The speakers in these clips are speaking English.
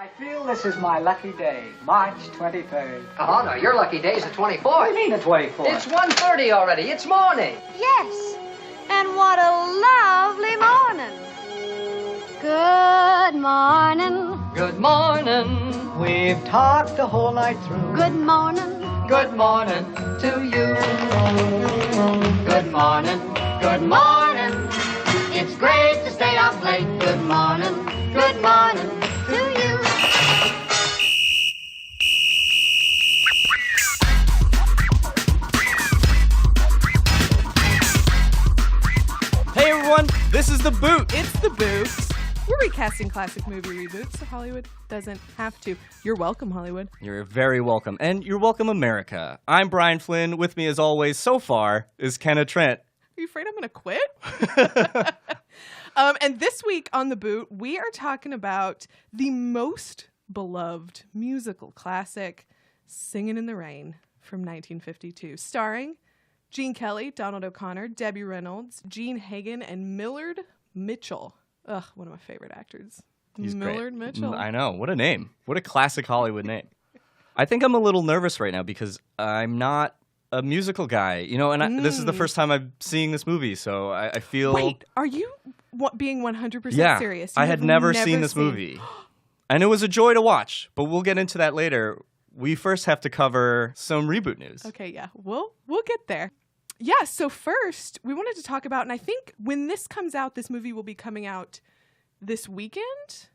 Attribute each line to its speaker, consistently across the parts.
Speaker 1: I feel this is my lucky day, March 23rd.
Speaker 2: Oh, no, your lucky day is the 24th.
Speaker 1: What do you mean the 24th?
Speaker 2: It's 1:30 already. It's morning.
Speaker 3: Yes, and what a lovely morning. Good morning.
Speaker 2: Good morning.
Speaker 1: We've talked the whole night through.
Speaker 3: Good morning.
Speaker 2: Good morning to you. Good morning. Good morning. It's great to stay up late. Good morning. Good morning to you.
Speaker 4: Hey everyone, this is The Boot.
Speaker 5: It's The Boot. We're recasting classic movie reboots so Hollywood doesn't have to. You're welcome, Hollywood.
Speaker 4: You're very welcome. And you're welcome, America. I'm Brian Flynn. With me, as always, so far, is Kenna Trent.
Speaker 5: Are you afraid I'm going to quit? And this week on The Boot, we are talking about the most beloved musical classic, Singin' in the Rain from 1952, starring Gene Kelly, Donald O'Connor, Debbie Reynolds, Gene Hagen, and Millard Mitchell. Ugh, one of my favorite actors.
Speaker 4: He's
Speaker 5: Millard
Speaker 4: great.
Speaker 5: Mitchell.
Speaker 4: I know. What a name. What a classic Hollywood name. I think I'm a little nervous right now because I'm not a musical guy, you know, and this is the first time I'm seeing this movie, so I feel...
Speaker 5: Wait, are you being 100% serious?
Speaker 4: I had never seen this movie. And it was a joy to watch, but we'll get into that later. We first have to cover some reboot news.
Speaker 5: Okay, yeah. We'll get there. Yeah, so first, we wanted to talk about, and I think when this comes out, this movie will be coming out this weekend.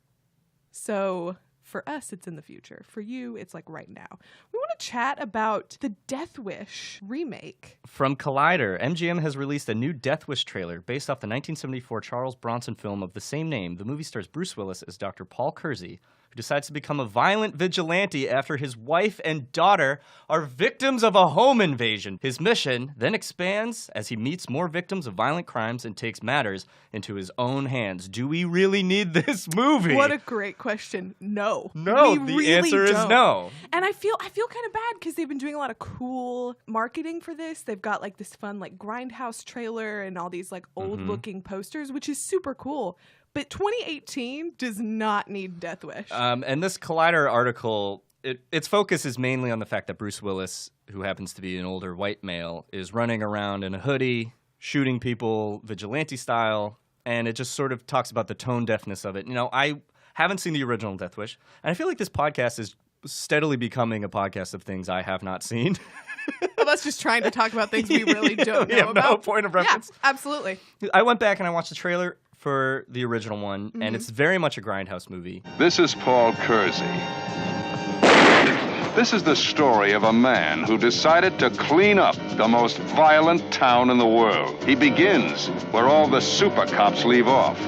Speaker 5: So for us, it's in the future. For you, it's like right now. We want to chat about the Death Wish remake.
Speaker 4: From Collider, MGM has released a new Death Wish trailer based off the 1974 Charles Bronson film of the same name. The movie stars Bruce Willis as Dr. Paul Kersey, who decides to become a violent vigilante after his wife and daughter are victims of a home invasion. His mission then expands as he meets more victims of violent crimes and takes matters into his own hands. Do we really need this movie?
Speaker 5: What a great question. No.
Speaker 4: No,
Speaker 5: we
Speaker 4: the
Speaker 5: really
Speaker 4: answer is
Speaker 5: don't.
Speaker 4: no.
Speaker 5: And I feel kind of bad because they've been doing a lot of cool marketing for this. They've got like this fun like Grindhouse trailer and all these like old looking posters, which is super cool. But 2018 does not need Death Wish.
Speaker 4: And this Collider article, its focus is mainly on the fact that Bruce Willis, who happens to be an older white male, is running around in a hoodie, shooting people vigilante style, and it just sort of talks about the tone deafness of it. You know, I haven't seen the original Death Wish, and I feel like this podcast is steadily becoming a podcast of things I have not seen.
Speaker 5: Well, that's just trying to talk about things we really don't know
Speaker 4: have
Speaker 5: about.
Speaker 4: No point of reference.
Speaker 5: Yeah, absolutely.
Speaker 4: I went back and I watched the trailer for the original one, and it's very much a Grindhouse movie.
Speaker 6: This is Paul Kersey. This is the story of a man who decided to clean up the most violent town in the world. He begins where all the super cops leave off.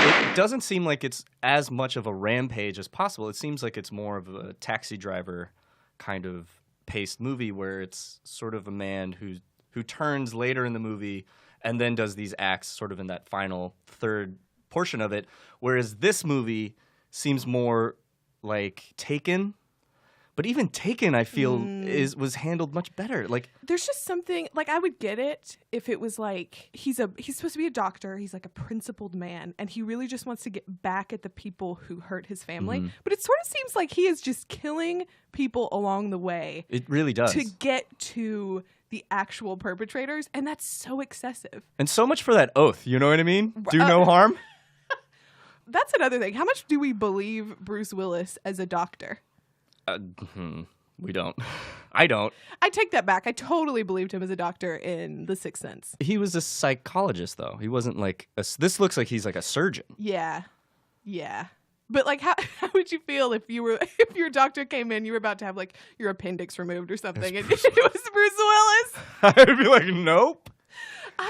Speaker 4: It doesn't seem like it's as much of a rampage as possible. It seems like it's more of a Taxi Driver kind of paced movie where it's sort of a man who turns later in the movie and then does these acts sort of in that final third portion of it, whereas this movie seems more like Taken. But even Taken, I feel, was handled much better. Like,
Speaker 5: there's just something like I would get it if it was like he's supposed to be a doctor, he's like a principled man, and he really just wants to get back at the people who hurt his family. But it sort of seems like he is just killing people along the way.
Speaker 4: It really does.
Speaker 5: To get to the actual perpetrators, and that's so excessive.
Speaker 4: And so much for that oath, you know what I mean? Do no harm.
Speaker 5: That's another thing. How much do we believe Bruce Willis as a doctor?
Speaker 4: We don't. I don't.
Speaker 5: I take that back. I totally believed him as a doctor in The Sixth Sense.
Speaker 4: He was a psychologist, though. He wasn't like this looks like he's like a surgeon.
Speaker 5: Yeah. But like, how would you feel if your doctor came in, you were about to have like your appendix removed or something, and it was Bruce Willis?
Speaker 4: I'd be like, nope.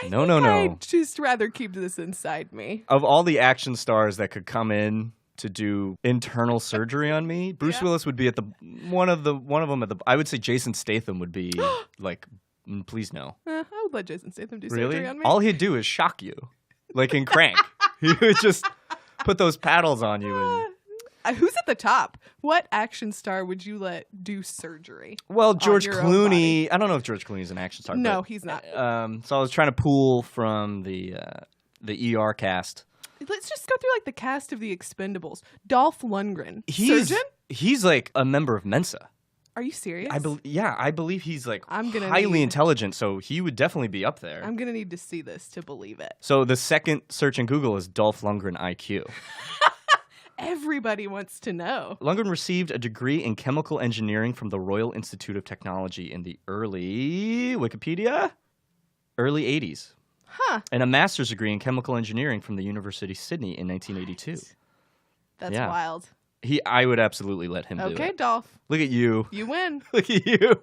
Speaker 4: No.
Speaker 5: I'd just rather keep this inside me.
Speaker 4: Of all the action stars that could come in to do internal surgery on me, Bruce Willis would be at one of them at the. I would say Jason Statham would be like, please no.
Speaker 5: I would let Jason Statham do
Speaker 4: really?
Speaker 5: surgery on me.
Speaker 4: All he'd do is shock you, like in Crank. He would just put those paddles on you. And...
Speaker 5: Who's at the top? What action star would you let do surgery?
Speaker 4: Well, George Clooney. I don't know if George Clooney is an action star.
Speaker 5: No,
Speaker 4: but,
Speaker 5: he's not.
Speaker 4: So I was trying to pull from the ER cast.
Speaker 5: Let's just go through like the cast of The Expendables. Dolph Lundgren. Surgeon?
Speaker 4: He's like a member of Mensa.
Speaker 5: Are you serious?
Speaker 4: I believe he's like
Speaker 5: I'm gonna
Speaker 4: highly
Speaker 5: need-
Speaker 4: intelligent, so he would definitely be up there.
Speaker 5: I'm going to need to see this to believe it.
Speaker 4: So the second search in Google is Dolph Lundgren IQ.
Speaker 5: Everybody wants to know.
Speaker 4: Lundgren received a degree in chemical engineering from the Royal Institute of Technology in the early 80s.
Speaker 5: Huh.
Speaker 4: And a master's degree in chemical engineering from the University of Sydney in 1982.
Speaker 5: That's
Speaker 4: Yeah.
Speaker 5: wild.
Speaker 4: I would absolutely let him do
Speaker 5: Okay,
Speaker 4: it.
Speaker 5: Dolph.
Speaker 4: Look at you.
Speaker 5: You win.
Speaker 4: Look at you.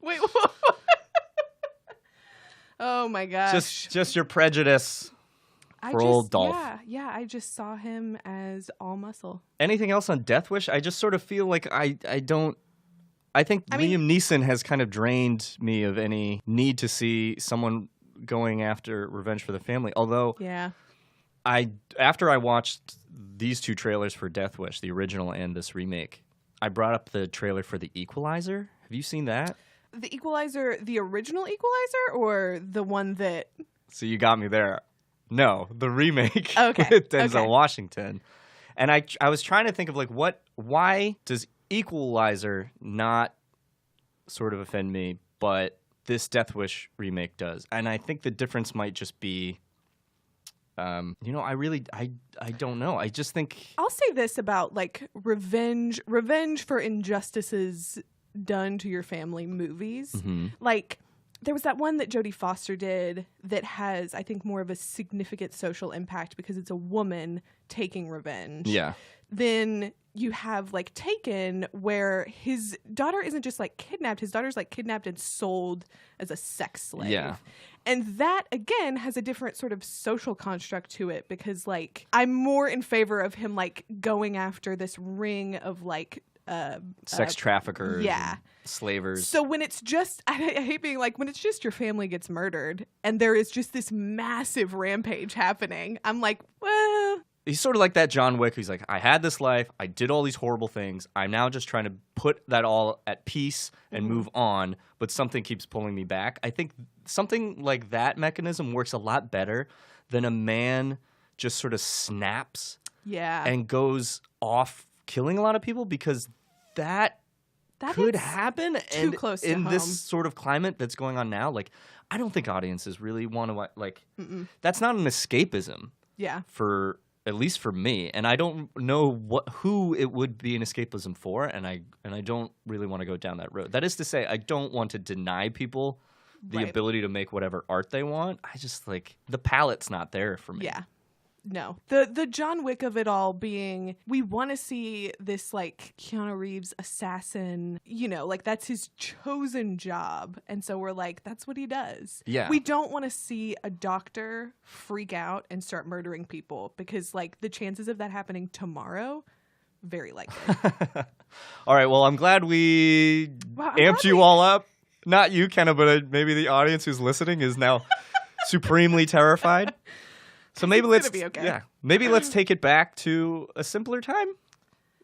Speaker 5: Wait, whoa. Oh my gosh.
Speaker 4: Just your prejudice for old Dolph.
Speaker 5: Yeah, I just saw him as all muscle.
Speaker 4: Anything else on Death Wish? I just sort of feel like I think
Speaker 5: I mean-
Speaker 4: Liam Neeson has kind of drained me of any need to see someone going after revenge for the family. Although
Speaker 5: Yeah.
Speaker 4: after I watched these two trailers for Death Wish, the original and this remake, I brought up the trailer for The Equalizer. Have you seen that?
Speaker 5: The Equalizer, the original Equalizer, or the one that...
Speaker 4: So you got me there. No, the remake
Speaker 5: Okay,
Speaker 4: with Denzel
Speaker 5: okay.
Speaker 4: Washington. And I was trying to think of like why does Equalizer not sort of offend me, but this Death Wish remake does. And I think the difference might just be I don't know. I just think
Speaker 5: I'll say this about like revenge for injustices done to your family movies.
Speaker 4: Mm-hmm.
Speaker 5: Like there was that one that Jodie Foster did that has, I think, more of a significant social impact because it's a woman taking revenge.
Speaker 4: Yeah.
Speaker 5: Then you have like Taken, where his daughter isn't just like kidnapped, his daughter's like kidnapped and sold as a sex slave.
Speaker 4: Yeah.
Speaker 5: And that again has a different sort of social construct to it because like I'm more in favor of him like going after this ring of like
Speaker 4: sex traffickers,
Speaker 5: yeah,
Speaker 4: and slavers.
Speaker 5: So when it's just, I hate being like, when it's just your family gets murdered and there is just this massive rampage happening, I'm like, well.
Speaker 4: He's sort of like that John Wick who's like, I had this life, I did all these horrible things, I'm now just trying to put that all at peace and move on, but something keeps pulling me back. I think something like that mechanism works a lot better than a man just sort of snaps
Speaker 5: Yeah.
Speaker 4: and goes off killing a lot of people, because that could
Speaker 5: hits
Speaker 4: happen.
Speaker 5: too
Speaker 4: And
Speaker 5: close to
Speaker 4: in this
Speaker 5: home.
Speaker 4: sort of climate that's going on now, like, I don't think audiences really want to, like, that's not an escapism
Speaker 5: Yeah.
Speaker 4: for, at least for me. And I don't know who it would be an escapism for, and I don't really want to go down that road. That is to say, I don't want to deny people the
Speaker 5: Right.
Speaker 4: ability to make whatever art they want. I just, like, the palette's not there for me.
Speaker 5: Yeah. No. The John Wick of it all being, we want to see this like Keanu Reeves assassin, you know, like that's his chosen job. And so we're like, that's what he does.
Speaker 4: Yeah.
Speaker 5: We don't want to see a doctor freak out and start murdering people because like the chances of that happening tomorrow, very likely.
Speaker 4: All right, well, I'm glad we
Speaker 5: Wow, I'm
Speaker 4: amped
Speaker 5: glad
Speaker 4: you
Speaker 5: we-
Speaker 4: all up. Not you, Kenna, but maybe the audience who's listening is now supremely terrified. So maybe
Speaker 5: It's
Speaker 4: let's
Speaker 5: gonna be okay.
Speaker 4: yeah, maybe let's take it back to a simpler time,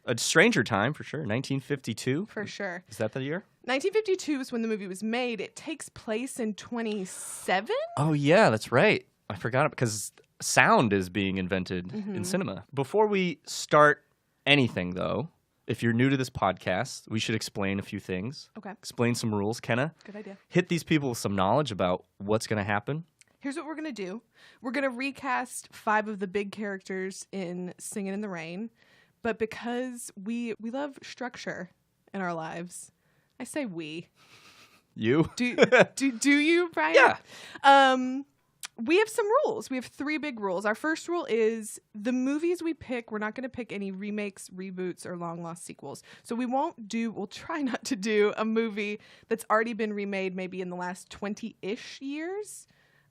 Speaker 4: a stranger time for sure. 1952.
Speaker 5: For sure.
Speaker 4: Is that the year?
Speaker 5: 1952 is when the movie was made. It takes place in 27?
Speaker 4: Oh yeah, that's right. I forgot it because sound is being invented in cinema. Before we start anything, though, if you're new to this podcast, we should explain a few things.
Speaker 5: Okay.
Speaker 4: Explain some rules. Kenna,
Speaker 5: Good idea.
Speaker 4: hit these people with some knowledge about what's going to happen.
Speaker 5: Here's what we're going to do. We're going to recast 5 of the big characters in Singin' in the Rain. But because we love structure in our lives, I say we.
Speaker 4: You?
Speaker 5: Do you, Brian?
Speaker 4: Yeah.
Speaker 5: We have some rules. We have 3 big rules. Our first rule is the movies we pick, we're not going to pick any remakes, reboots, or long-lost sequels. So we'll try not to do a movie that's already been remade maybe in the last 20-ish years.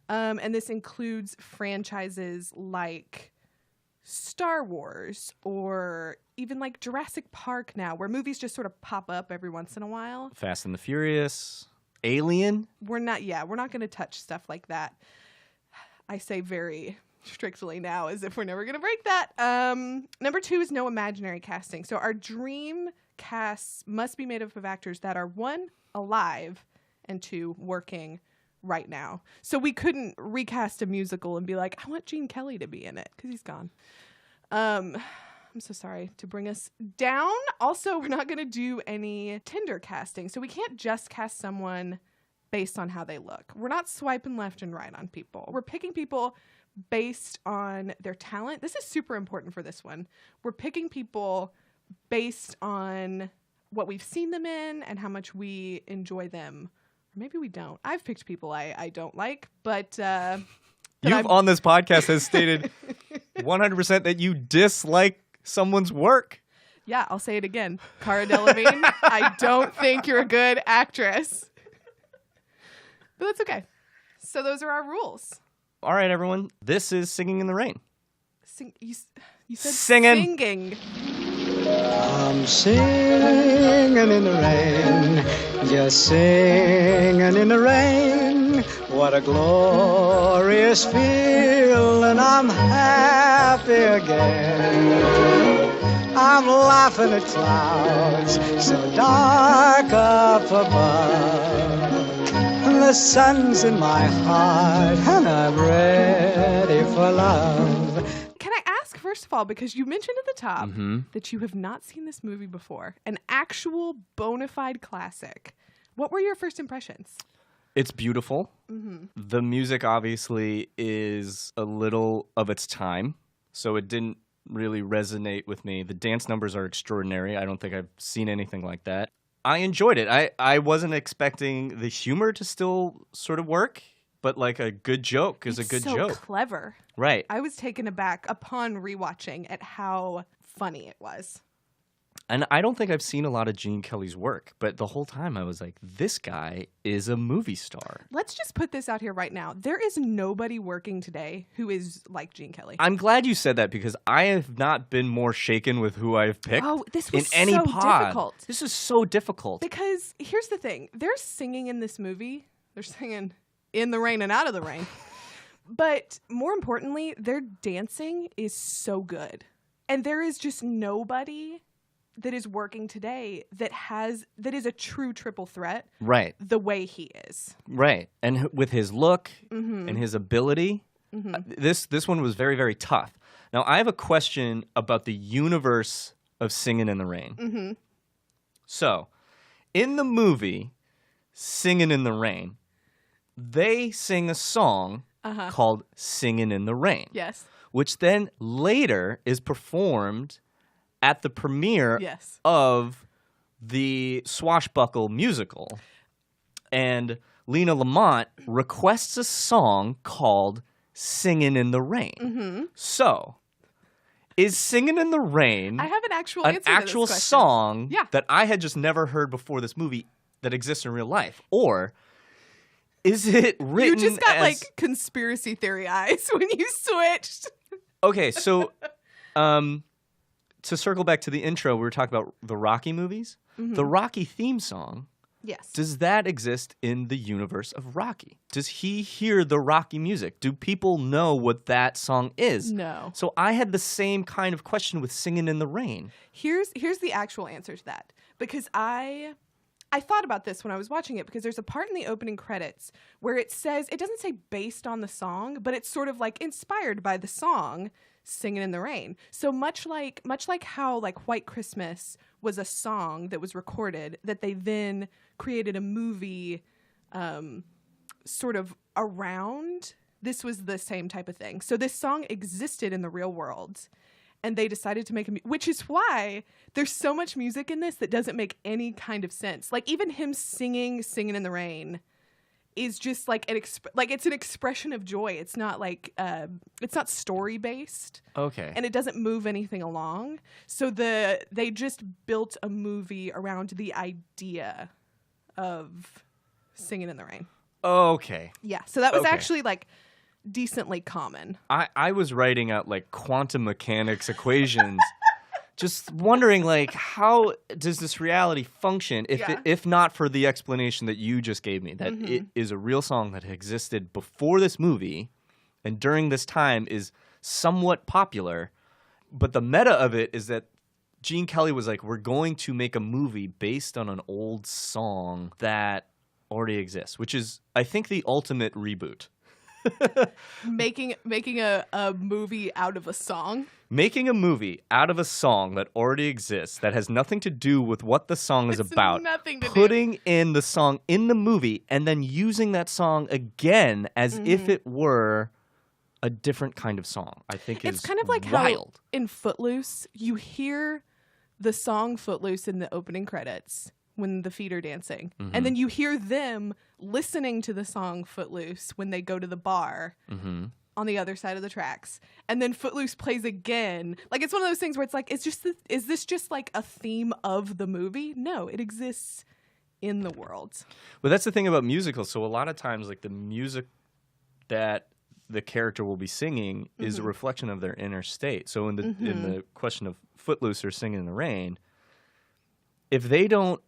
Speaker 5: And this includes franchises like Star Wars or even like Jurassic Park now, where movies just sort of pop up every once in a while.
Speaker 4: Fast and the Furious. Alien.
Speaker 5: We're not going to touch stuff like that. I say very strictly now as if we're never going to break that. Number 2 is no imaginary casting. So our dream casts must be made up of actors that are 1, alive, and 2, working right now. So we couldn't recast a musical and be like, I want Gene Kelly to be in it because he's gone. I'm so sorry to bring us down. Also, we're not going to do any Tinder casting. So we can't just cast someone based on how they look. We're not swiping left and right on people. We're picking people based on their talent. This is super important for this one. We're picking people based on what we've seen them in and how much we enjoy them. Or maybe we don't. I've picked people I don't like, but
Speaker 4: You've on this podcast has stated 100% that you dislike someone's work.
Speaker 5: Yeah, I'll say it again. Cara Delevingne, I don't think you're a good actress. But that's okay. So those are our rules.
Speaker 4: All right, everyone. This is Singing in the Rain.
Speaker 5: You said
Speaker 4: Singing.
Speaker 5: singing.
Speaker 1: I'm singing in the rain, just singing in the rain. What a glorious feeling, I'm happy again. I'm laughing at clouds so dark up above. The sun's in my heart and I'm ready for love.
Speaker 5: Can I ask, first of all, because you mentioned at the top that you have not seen this movie before, an actual bona fide classic. What were your first impressions?
Speaker 4: It's beautiful. The music obviously is a little of its time, so it didn't really resonate with me. The dance numbers are extraordinary. I don't think I've seen anything like that. I enjoyed it. I wasn't expecting the humor to still sort of work, but like a good joke is a good joke.
Speaker 5: It's so clever.
Speaker 4: Right.
Speaker 5: I was taken aback upon rewatching at how funny it was.
Speaker 4: And I don't think I've seen a lot of Gene Kelly's work, but the whole time I was like, this guy is a movie star.
Speaker 5: Let's just put this out here right now. There is nobody working today who is like Gene Kelly.
Speaker 4: I'm glad you said that because I have not been more shaken with who I've picked.
Speaker 5: Oh, this was
Speaker 4: in any
Speaker 5: so
Speaker 4: pod.
Speaker 5: difficult.
Speaker 4: This is so difficult.
Speaker 5: Because here's the thing. They're singing in this movie. They're singing in the rain and out of the rain. But more importantly, their dancing is so good. And there is just nobody that is working today that is a true triple threat.
Speaker 4: Right.
Speaker 5: The way he is.
Speaker 4: Right. And with his look and his ability, this one was very, very tough. Now, I have a question about the universe of Singin' in the Rain. So, in the movie Singin' in the Rain, they sing a song called Singin' in the Rain.
Speaker 5: Yes.
Speaker 4: Which then later is performed at the premiere of the Swashbuckle musical. And Lena Lamont requests a song called Singin' in the Rain. So, is Singin' in the Rain
Speaker 5: I have an actual answer to this question.
Speaker 4: song that I had just never heard before this movie that exists in real life? Or is it written
Speaker 5: You just got
Speaker 4: as...
Speaker 5: like conspiracy theory eyes when you switched.
Speaker 4: Okay, so to circle back to the intro, we were talking about the Rocky movies. The Rocky theme song,
Speaker 5: Yes.
Speaker 4: does that exist in the universe of Rocky? Does he hear the Rocky music? Do people know what that song is?
Speaker 5: No.
Speaker 4: So I had the same kind of question with Singin' in the Rain.
Speaker 5: Here's the actual answer to that. Because I thought about this when I was watching it, because there's a part in the opening credits where it says, it doesn't say based on the song, but it's sort of like inspired by the song Singin' in the Rain. So much like how like White Christmas was a song that was recorded that they then created a movie sort of around, this was the same type of thing. So this song existed in the real world. And they decided to make which is why there's so much music in this that doesn't make any kind of sense. Like even him singing in the Rain is just like it's an expression of joy. It's not like it's not story based.
Speaker 4: Okay.
Speaker 5: And it doesn't move anything along. So they just built a movie around the idea of Singin' in the Rain.
Speaker 4: Okay.
Speaker 5: Yeah. So that was
Speaker 4: Okay.
Speaker 5: actually like decently common.
Speaker 4: I was writing out like quantum mechanics equations, just wondering like how does this reality function if not for the explanation that you just gave me, that it is a real song that existed before this movie and during this time is somewhat popular, but the meta of it is that Gene Kelly was like, we're going to make a movie based on an old song that already exists, which is, I think, the ultimate reboot.
Speaker 5: Making a movie out of a song.
Speaker 4: Making a movie out of a song that already exists, that has nothing to do with what the song is about,
Speaker 5: nothing to
Speaker 4: putting in the song in the movie, and then using that song again as if it were a different kind of song, I think
Speaker 5: it's
Speaker 4: is
Speaker 5: kind of like
Speaker 4: wild.
Speaker 5: how in Footloose, you hear the song Footloose in the opening credits when the feet are dancing. And then you hear them listening to the song Footloose when they go to the bar on the other side of the tracks. And then Footloose plays again. Like, it's one of those things where it's like, is this just like a theme of the movie? No, it exists in the world.
Speaker 4: But that's the thing about musicals. So a lot of times, like, the music that the character will be singing is a reflection of their inner state. So in the question of Footloose or Singin' in the Rain, if they don't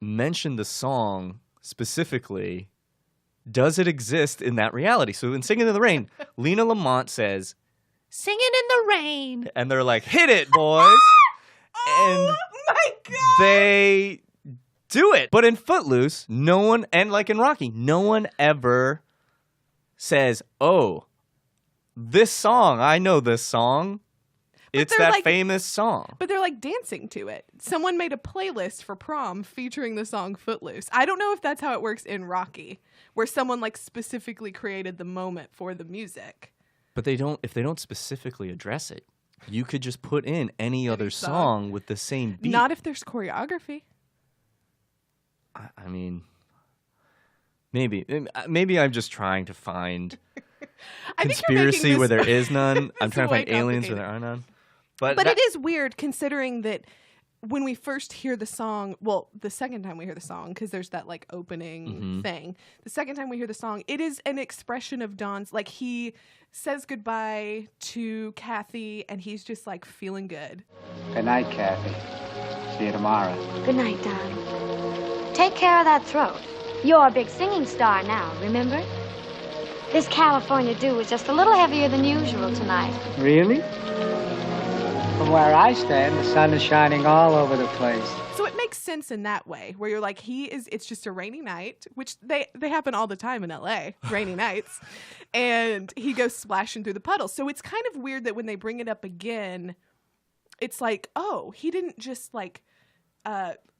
Speaker 4: mention the song specifically, does it exist in that reality? So in Singin' in the Rain, Lena Lamont says, "Singin' in the rain," and they're like, "Hit it, boys!"
Speaker 5: Oh my God!
Speaker 4: They do it. But in Footloose, no one, and like in Rocky, no one ever says, "Oh, this song, I know this song. It's that famous song."
Speaker 5: But they're like dancing to it. Someone made a playlist for prom featuring the song Footloose. I don't know if that's how it works in Rocky, where someone like specifically created the moment for the music.
Speaker 4: But if they don't specifically address it, you could just put in any other song with the same beat.
Speaker 5: Not if there's choreography.
Speaker 4: I mean, maybe I'm just trying to find conspiracy where there is none. I'm trying to find aliens where there are none. But
Speaker 5: it is weird considering that when we first hear the song, well, the second time we hear the song, because there's that like opening thing, the second time we hear the song, it is an expression of Don's, like he says goodbye to Kathy and he's just like feeling good.
Speaker 1: Good night, Kathy. See you tomorrow.
Speaker 7: Good night, darling. Take care of that throat. You're a big singing star now, remember? This California dew is just a little heavier than usual tonight.
Speaker 1: Really? From where I stand, the sun is shining all over the place.
Speaker 5: So it makes sense in that way, where you're like, it's just a rainy night, which they happen all the time in LA, rainy nights, and he goes splashing through the puddles. So it's kind of weird that when they bring it up again, it's like, oh, he didn't just like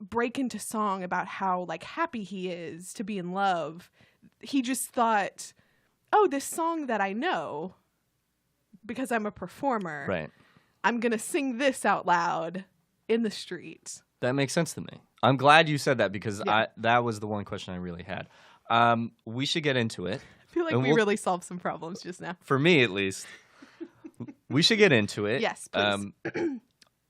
Speaker 5: break into song about how like happy he is to be in love. He just thought, oh, this song that I know because I'm a performer.
Speaker 4: right.
Speaker 5: I'm going to sing this out loud in the street.
Speaker 4: That makes sense to me. I'm glad you said that because
Speaker 5: Yeah.
Speaker 4: that was the one question I really had. We should get into it.
Speaker 5: I feel like
Speaker 4: And
Speaker 5: we
Speaker 4: we'll-
Speaker 5: really solved some problems just now.
Speaker 4: For me, at least. We should get into it.
Speaker 5: Yes, please.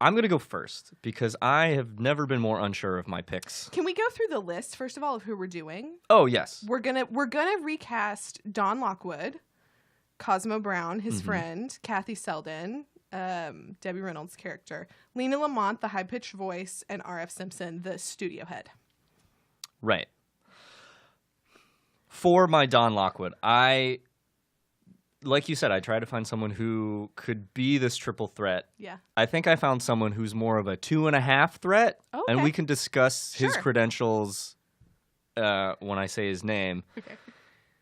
Speaker 4: I'm going to go first because I have never been more unsure of my picks.
Speaker 5: Can we go through the list first of all of who we're doing?
Speaker 4: Oh, yes.
Speaker 5: We're gonna recast Don Lockwood, Cosmo Brown, his friend, Kathy Selden, Debbie Reynolds' character, Lena Lamont, the high-pitched voice, and R.F. Simpson, the studio head.
Speaker 4: Right. For my Don Lockwood, like you said, I tried to find someone who could be this triple threat.
Speaker 5: Yeah.
Speaker 4: I think I found someone who's more of a 2.5 threat,
Speaker 5: Oh,
Speaker 4: and
Speaker 5: okay.
Speaker 4: we can discuss his
Speaker 5: Sure.
Speaker 4: credentials when I say his name.
Speaker 5: Okay.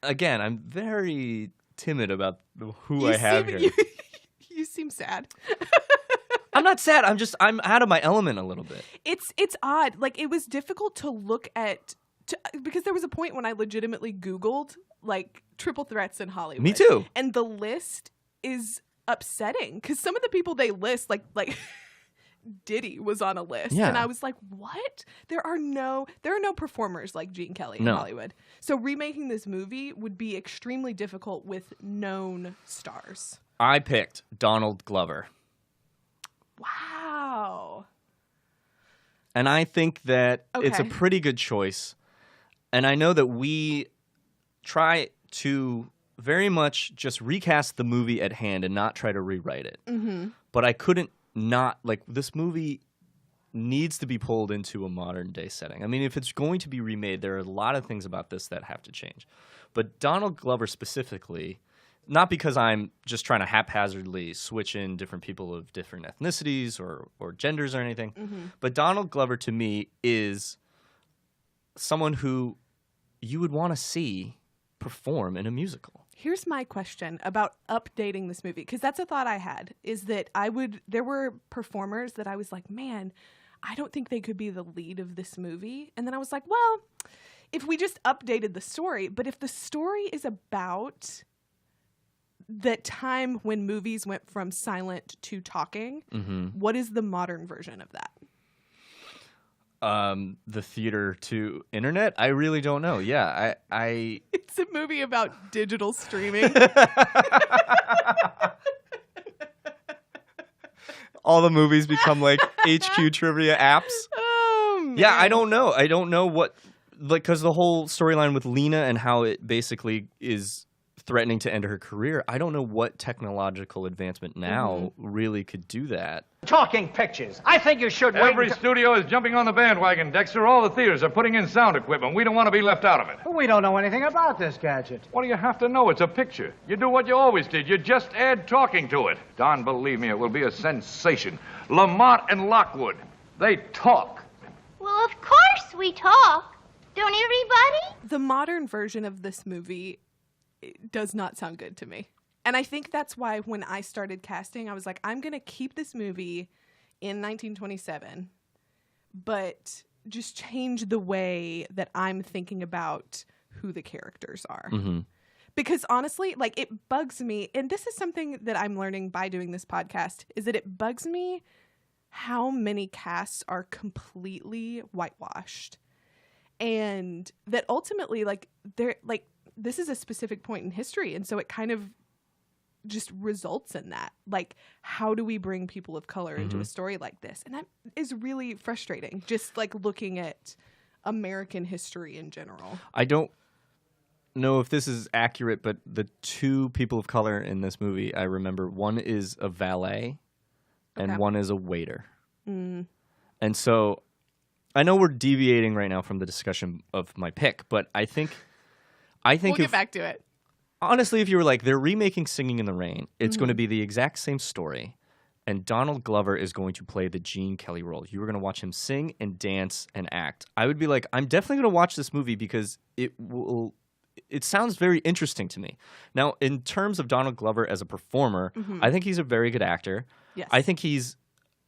Speaker 4: Again, I'm very timid about who I have here.
Speaker 5: You seem sad.
Speaker 4: I'm not sad. I'm out of my element a little bit.
Speaker 5: It's odd. Like, it was difficult to look at because there was a point when I legitimately Googled like triple threats in Hollywood.
Speaker 4: Me too.
Speaker 5: And the list is upsetting because some of the people they list, like Diddy was on a list,
Speaker 4: Yeah.
Speaker 5: and I was like, what? There are no performers like Gene Kelly in
Speaker 4: No.
Speaker 5: Hollywood. So remaking this movie would be extremely difficult with known stars.
Speaker 4: I picked Donald Glover.
Speaker 5: Wow.
Speaker 4: And I think that it's a
Speaker 5: Okay.
Speaker 4: pretty good choice. And I know that we try to very much just recast the movie at hand and not try to rewrite it. Mm-hmm. But I couldn't not, like, this movie needs to be pulled into a modern day setting. I mean, if it's going to be remade, there are a lot of things about this that have to change. But Donald Glover specifically, not because I'm just trying to haphazardly switch in different people of different ethnicities or genders or anything, but Donald Glover to me is someone who you would want to see perform in a musical.
Speaker 5: Here's my question about updating this movie, because that's a thought I had, is that there were performers that I was like, man, I don't think they could be the lead of this movie. And then I was like, well, if we just updated the story, but if the story is about that time when movies went from silent to talking, what is the modern version of that?
Speaker 4: The theater to internet? I really don't know. Yeah, I
Speaker 5: It's a movie about digital streaming.
Speaker 4: all the movies become like HQ trivia apps.
Speaker 5: Oh, man.
Speaker 4: Yeah, I don't know. I don't know what, like, because the whole storyline with Lena and how it basically is threatening to end her career, I don't know what technological advancement now really could do that.
Speaker 8: Talking pictures. I think you should wait.
Speaker 9: Every studio is jumping on the bandwagon, Dexter. All the theaters are putting in sound equipment. We don't want to be left out of it.
Speaker 1: We don't know anything about this gadget.
Speaker 9: What do you have to know? It's a picture. You do what you always did. You just add talking to it. Don, believe me, it will be a sensation. Lamont and Lockwood, they talk.
Speaker 3: Well, of course we talk. Don't everybody?
Speaker 5: The modern version of this movie does not sound good to me. And I think that's why when I started casting, I was like, I'm going to keep this movie in 1927, but just change the way that I'm thinking about who the characters are. Because honestly, like, it bugs me. And this is something that I'm learning by doing this podcast, is that it bugs me how many casts are completely whitewashed. And that ultimately, like, they're like, this is a specific point in history. And so it kind of just results in that. Like, how do we bring people of color into a story like this? And that is really frustrating, just like looking at American history in general.
Speaker 4: I don't know if this is accurate, but the two people of color in this movie, I remember, one is a valet and one is a waiter. And so I know we're deviating right now from the discussion of my pick, but I think
Speaker 5: we'll get back to it.
Speaker 4: Honestly, if you were like, they're remaking Singing in the Rain, it's going to be the exact same story, and Donald Glover is going to play the Gene Kelly role. You were going to watch him sing and dance and act. I would be like, I'm definitely going to watch this movie because it sounds very interesting to me. Now, in terms of Donald Glover as a performer, I think he's a very good actor.
Speaker 5: Yes.
Speaker 4: I think he's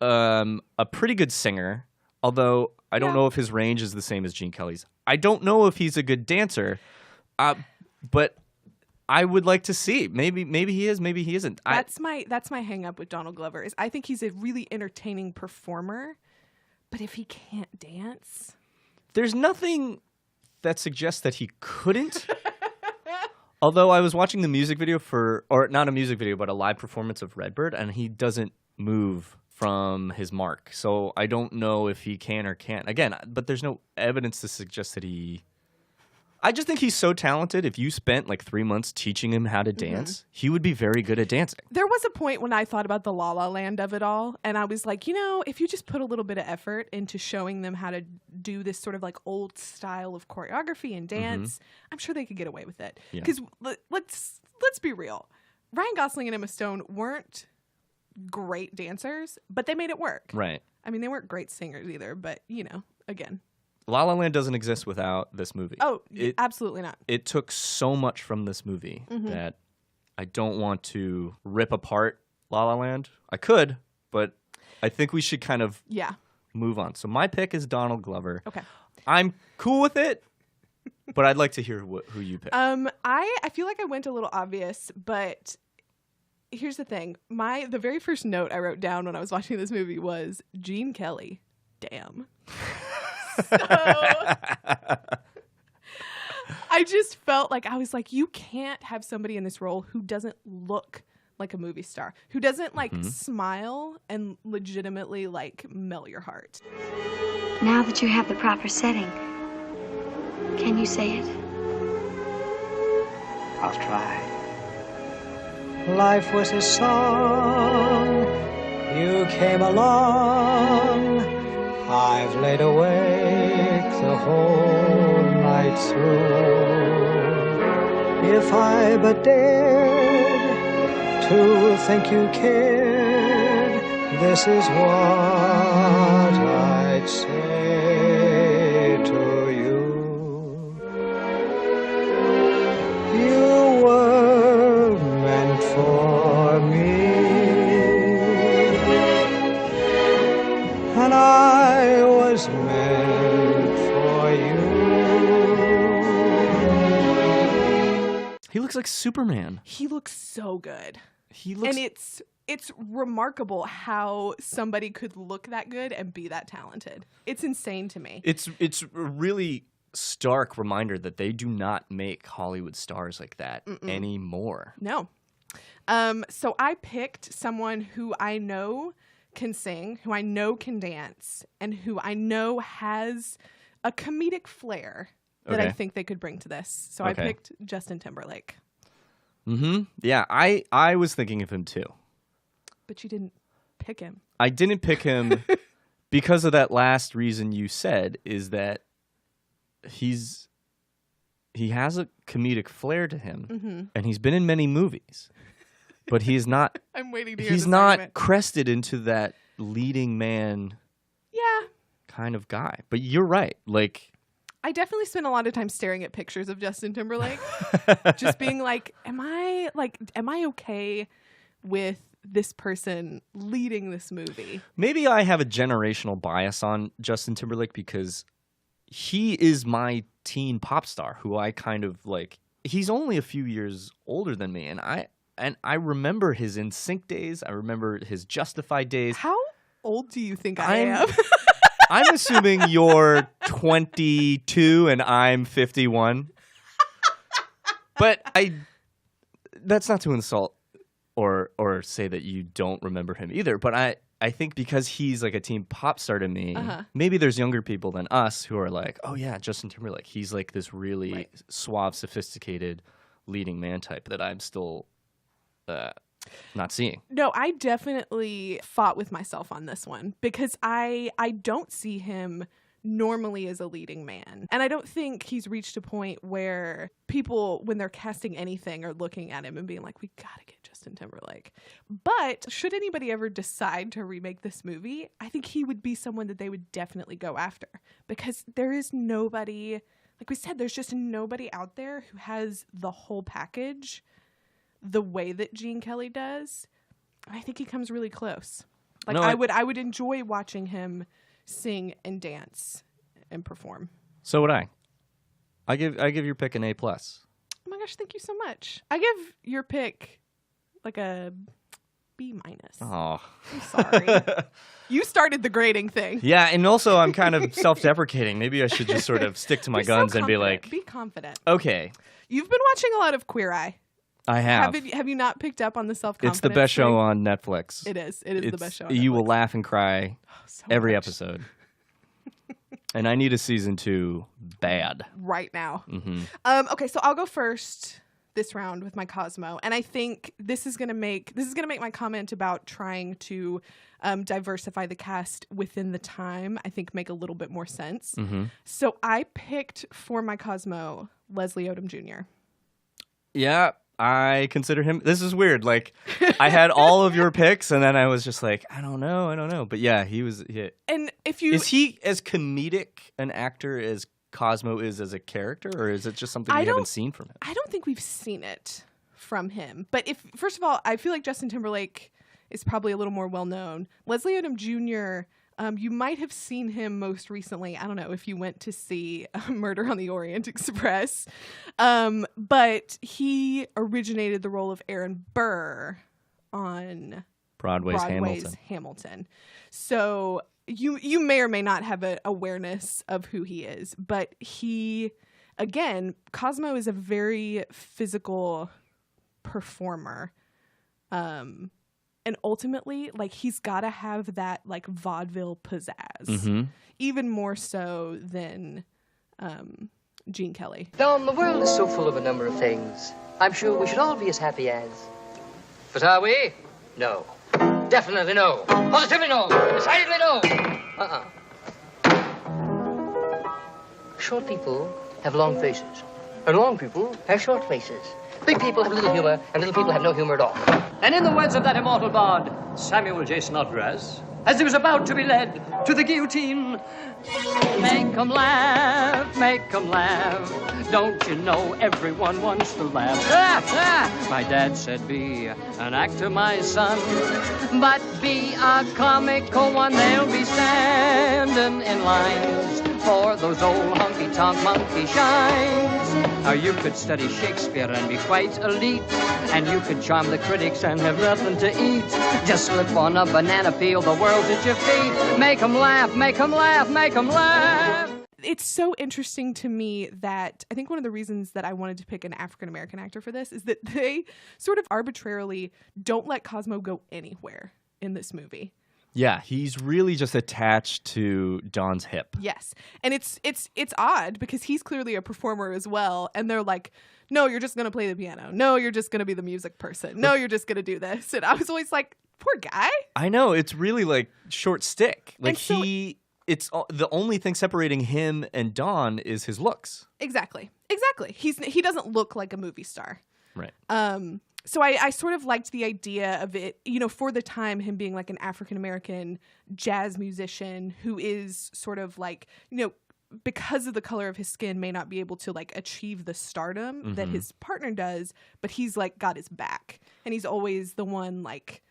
Speaker 4: a pretty good singer, although I don't know if his range is the same as Gene Kelly's. I don't know if he's a good dancer, but I would like to see. Maybe he is, maybe he isn't.
Speaker 5: That's my hang up with Donald Glover, is I think he's a really entertaining performer, but if he can't dance,
Speaker 4: there's nothing that suggests that he couldn't. Although I was watching the music video or not a music video, but a live performance of Redbird, and he doesn't move from his mark. So I don't know if he can or can't. Again, but there's no evidence to suggest that he... I just think he's so talented. If you spent like 3 months teaching him how to dance, he would be very good at dancing.
Speaker 5: There was a point when I thought about the La La Land of it all, and I was like, if you just put a little bit of effort into showing them how to do this sort of like old style of choreography and dance, I'm sure they could get away with it. Because let's be real. Ryan Gosling and Emma Stone weren't great dancers, but they made it work.
Speaker 4: Right.
Speaker 5: I mean, they weren't great singers either, but, again.
Speaker 4: La La Land doesn't exist without this movie.
Speaker 5: Oh, absolutely not.
Speaker 4: It took so much from this movie that I don't want to rip apart La La Land. I could, but I think we should kind of move on. So my pick is Donald Glover. Okay. I'm cool with it, but I'd like to hear who you pick.
Speaker 5: I feel like I went a little obvious, but here's the thing. The very first note I wrote down when I was watching this movie was Gene Kelly. Damn. So I just felt like I was like, you can't have somebody in this role who doesn't look like a movie star, who doesn't like smile and legitimately like melt your heart.
Speaker 7: Now that you have the proper setting, can you say it?
Speaker 1: I'll try. Life was a song. You came along. I've laid awake the whole night through. If I but dared to think you cared, this is what I'd say to you. and I was meant for you.
Speaker 4: He looks like Superman.
Speaker 5: He looks so good.
Speaker 4: He looks...
Speaker 5: And it's remarkable how somebody could look that good and be that talented. It's insane to me.
Speaker 4: It's a really stark reminder that they do not make Hollywood stars like that anymore.
Speaker 5: No. So I picked someone who I know can sing, who I know can dance, and who I know has a comedic flair that I think they could bring to this. So I picked Justin Timberlake.
Speaker 4: Yeah, I was thinking of him too.
Speaker 5: But you didn't pick him.
Speaker 4: I didn't pick him because of that last reason you said, is that he has a comedic flair to him, and he's been in many movies, but he's not.
Speaker 5: I'm waiting to hear
Speaker 4: He's
Speaker 5: this
Speaker 4: not
Speaker 5: argument.
Speaker 4: crested into that leading man.
Speaker 5: Yeah.
Speaker 4: Kind of guy. But you're right. Like,
Speaker 5: I definitely spent a lot of time staring at pictures of Justin Timberlake, just being like, am I okay with this person leading this movie?
Speaker 4: Maybe I have a generational bias on Justin Timberlake because he is my teen pop star who I kind of like. He's only a few years older than me, and I remember his NSYNC days. I remember his Justified days.
Speaker 5: How old do you think I am?
Speaker 4: I'm assuming you're 22 and I'm 51. But that's not to insult or say that you don't remember him either. But I think because he's like a teen pop star to me, maybe there's younger people than us who are like, oh yeah, Justin Timberlake. He's like this really suave, sophisticated leading man type that I'm still not seeing.
Speaker 5: No, I definitely fought with myself on this one because I don't see him normally as a leading man. And I don't think he's reached a point where people, when they're casting anything, are looking at him and being like, we gotta get Justin Timberlake. But should anybody ever decide to remake this movie, I think he would be someone that they would definitely go after because there is nobody, like we said, there's just nobody out there who has the whole package the way that Gene Kelly does. I think he comes really close. Like, no, I would enjoy watching him sing and dance and perform.
Speaker 4: So would I. I give your pick an A+.
Speaker 5: Oh my gosh, thank you so much. I give your pick like a B-.
Speaker 4: Oh,
Speaker 5: I'm sorry. You started the grading thing.
Speaker 4: Yeah, and also I'm kind of self-deprecating. Maybe I should just sort of stick to my guns and be like,
Speaker 5: be confident.
Speaker 4: Okay.
Speaker 5: You've been watching a lot of Queer Eye.
Speaker 4: I have.
Speaker 5: Have you not picked up on the self-confidence?
Speaker 4: It's the best show on Netflix.
Speaker 5: It is. It is the best show on Netflix.
Speaker 4: You will laugh and cry every
Speaker 5: much.
Speaker 4: episode. And I need a season 2 bad.
Speaker 5: Right now.
Speaker 4: Mm-hmm.
Speaker 5: Okay, so I'll go first this round with my Cosmo. And I think this is gonna make my comment about trying to diversify the cast within the time, I think, make a little bit more sense.
Speaker 4: Mm-hmm.
Speaker 5: So I picked for my Cosmo Leslie Odom Jr.
Speaker 4: Yeah. I consider him. This is weird. Like, I had all of your picks, and then I was just like, I don't know. But yeah, he was. Yeah.
Speaker 5: And if you
Speaker 4: is he as comedic an actor as Cosmo is as a character, or is it just something we haven't seen from him?
Speaker 5: I don't think we've seen it from him. But first of all, I feel like Justin Timberlake is probably a little more well known. Leslie Odom Jr. You might have seen him most recently. I don't know if you went to see Murder on the Orient Express. But he originated the role of Aaron Burr on
Speaker 4: Broadway's
Speaker 5: Hamilton. So you may or may not have an awareness of who he is. But Cosmo is a very physical performer. And ultimately, like, he's got to have that, like, vaudeville pizzazz, even more so than Gene Kelly.
Speaker 10: Don, the world is so full of a number of things. I'm sure we should all be as happy as. But are we? No. Definitely no. Positively no. Decidedly no. Short people have long faces, and long people have short faces. Big people have little humor, and little people have no humor at all.
Speaker 11: And in the words of that immortal bard, Samuel J. Snodgrass, as he was about to be led to the guillotine, make 'em laugh, make 'em laugh. Don't you know everyone wants to laugh? My dad said, be an actor, my son, but be a comical one, they'll be sad. falling in lines for those old honky-tonk monkey shines. You could study Shakespeare and be quite elite, and you could charm the critics and have nothing to eat. Just slip on a banana peel, the world's at your feet. Make 'em laugh, make 'em laugh, make 'em laugh.
Speaker 5: It's so interesting to me that I think one of the reasons that I wanted to pick an African-American actor for this is that they sort of arbitrarily don't let Cosmo go anywhere in this movie.
Speaker 4: Yeah, he's really just attached to Don's hip.
Speaker 5: Yes. And it's odd because he's clearly a performer as well. And they're like, no, you're just going to play the piano. No, you're just going to be the music person. No, you're just going to do this. And I was always like, poor guy.
Speaker 4: I know. It's really like short stick. Like
Speaker 5: so,
Speaker 4: it's the only thing separating him and Don is his looks.
Speaker 5: Exactly. He doesn't look like a movie star.
Speaker 4: Right.
Speaker 5: So I sort of liked the idea of it, for the time, him being like an African-American jazz musician who is sort of like, because of the color of his skin may not be able to like achieve the stardom that his partner does, but he's like got his back. And he's always the one like,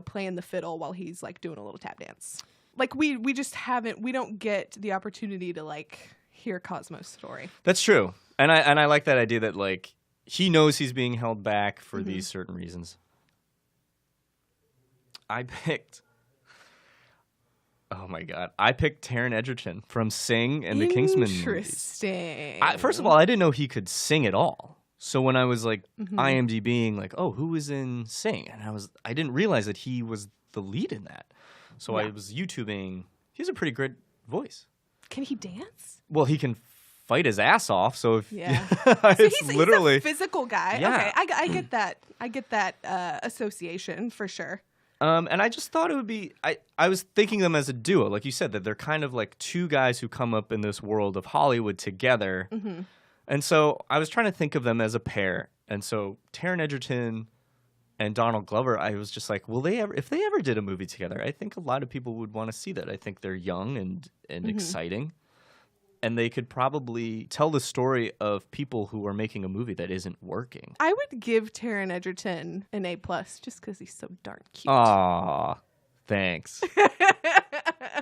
Speaker 5: playing the fiddle while he's like doing a little tap dance. Like we don't get the opportunity to like hear Cosmo's story.
Speaker 4: That's true. And I like that idea that like, he knows he's being held back for these certain reasons. I picked Taron Egerton from Sing and the Kingsman movies.
Speaker 5: Interesting.
Speaker 4: First of all, I didn't know he could sing at all. So when I was like IMDbing like, oh, who was in Sing? And I didn't realize that he was the lead in that. So I was YouTubing. He has a pretty great voice.
Speaker 5: Can he dance?
Speaker 4: Well, he can fight his ass off. So if
Speaker 5: he's
Speaker 4: literally
Speaker 5: a physical guy.
Speaker 4: Yeah.
Speaker 5: Okay, I get that. I get that association for sure.
Speaker 4: And I just thought it would be. I was thinking them as a duo, like you said, that they're kind of like two guys who come up in this world of Hollywood together. And so I was trying to think of them as a pair. And so Taron Egerton and Donald Glover, I was just like, if they ever did a movie together, I think a lot of people would want to see that. I think they're young and exciting. And they could probably tell the story of people who are making a movie that isn't working.
Speaker 5: I would give Taron Egerton an A+ just because he's so darn cute.
Speaker 4: Aw, thanks.
Speaker 5: I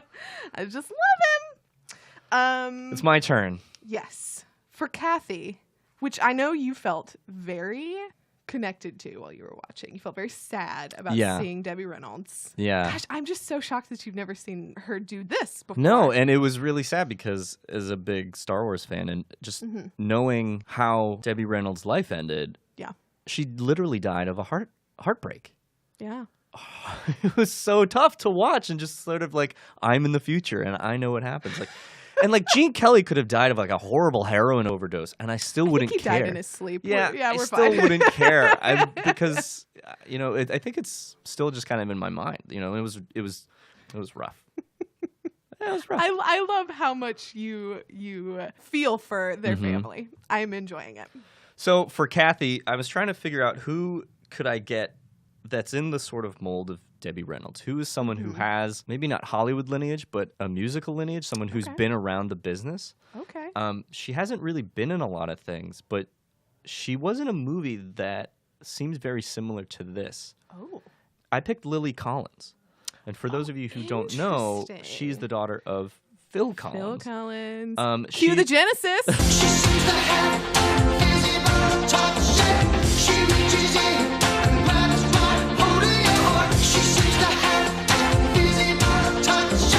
Speaker 5: just love him.
Speaker 4: It's my turn.
Speaker 5: Yes. For Kathy, which I know you felt very connected to while you were watching. You felt very sad about seeing Debbie Reynolds.
Speaker 4: Yeah.
Speaker 5: Gosh, I'm just so shocked that you've never seen her do this before.
Speaker 4: No, and it was really sad because as a big Star Wars fan and just knowing how Debbie Reynolds' life ended, she literally died of a heartbreak.
Speaker 5: Yeah.
Speaker 4: It was so tough to watch and just sort of like, I'm in the future and I know what happens. Like, and like Gene Kelly could have died of like a horrible heroin overdose, and I still wouldn't care.
Speaker 5: He died in his sleep.
Speaker 4: Yeah,
Speaker 5: we're
Speaker 4: still
Speaker 5: fine.
Speaker 4: wouldn't care because I think it's still just kind of in my mind. It was rough. It was rough.
Speaker 5: I love how much you feel for their family. I'm enjoying it.
Speaker 4: So for Kathy, I was trying to figure out who could I get that's in the sort of mold of Debbie Reynolds, who is someone who has maybe not Hollywood lineage, but a musical lineage, someone who's been around the business.
Speaker 5: Okay.
Speaker 4: She hasn't really been in a lot of things, but she was in a movie that seems very similar to this.
Speaker 5: Oh.
Speaker 4: I picked Lily Collins. And for those of you who don't know, she's the daughter of Phil Collins.
Speaker 5: Phil Collins.
Speaker 4: Cue
Speaker 5: the Genesis.
Speaker 2: She seems to have invisible touch. She reaches in and grabs my holding your heart. She seems to have invisible touch.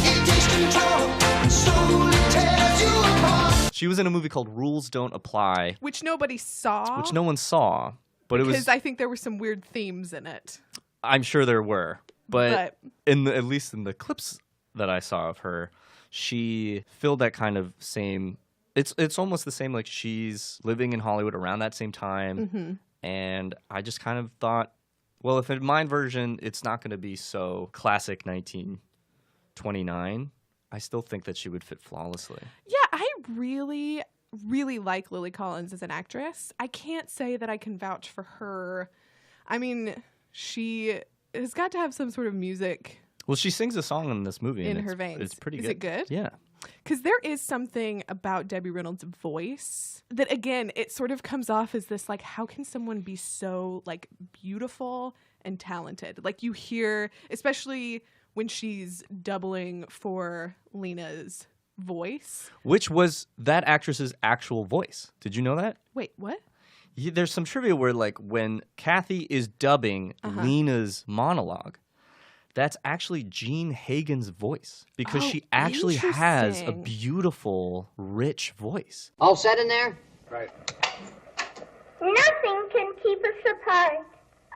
Speaker 2: It takes control and slowly tears you apart.
Speaker 4: She was in a movie called Rules Don't Apply.
Speaker 5: Which nobody saw.
Speaker 4: Which no one saw. But it was
Speaker 5: because I think there were some weird themes in it.
Speaker 4: I'm sure there were. But at least in the clips that I saw of her, she filled that kind of same. It's almost the same. Like she's living in Hollywood around that same time, and I just kind of thought, well, if in my version it's not going to be so classic 1929, I still think that she would fit flawlessly.
Speaker 5: Yeah, I really, really like Lily Collins as an actress. I can't say that I can vouch for her. I mean, she has got to have some sort of music.
Speaker 4: Well, she sings a song in this movie.
Speaker 5: In her veins.
Speaker 4: It's pretty good.
Speaker 5: Is it good?
Speaker 4: Yeah.
Speaker 5: Because there is something about Debbie Reynolds' voice that, again, it sort of comes off as this, like, how can someone be so, like, beautiful and talented? Like, you hear, especially when she's doubling for Lena's voice.
Speaker 4: Which was that actress's actual voice. Did you know that?
Speaker 5: Wait, what?
Speaker 4: Yeah, there's some trivia where, like, when Kathy is dubbing Lena's monologue, that's actually Jean Hagen's voice because she actually has a beautiful, rich voice.
Speaker 10: All set in there?
Speaker 8: Right.
Speaker 12: Nothing can keep us apart.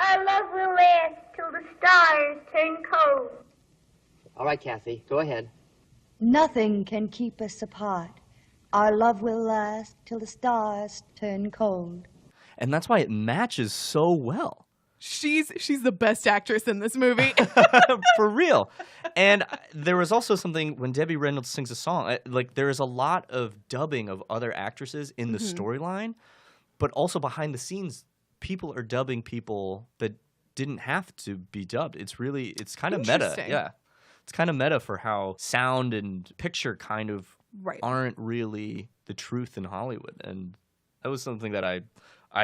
Speaker 12: Our love will last till the stars turn cold.
Speaker 10: All right, Kathy, go ahead.
Speaker 13: Nothing can keep us apart. Our love will last till the stars turn cold.
Speaker 4: And that's why it matches so well.
Speaker 5: She's the best actress in this movie.
Speaker 4: For real. And there was also something when Debbie Reynolds sings a song, like there is a lot of dubbing of other actresses in the storyline, but also behind the scenes, people are dubbing people that didn't have to be dubbed. It's kind of meta. Yeah. It's kind of meta for how sound and picture kind of aren't really the truth in Hollywood. And that was something that I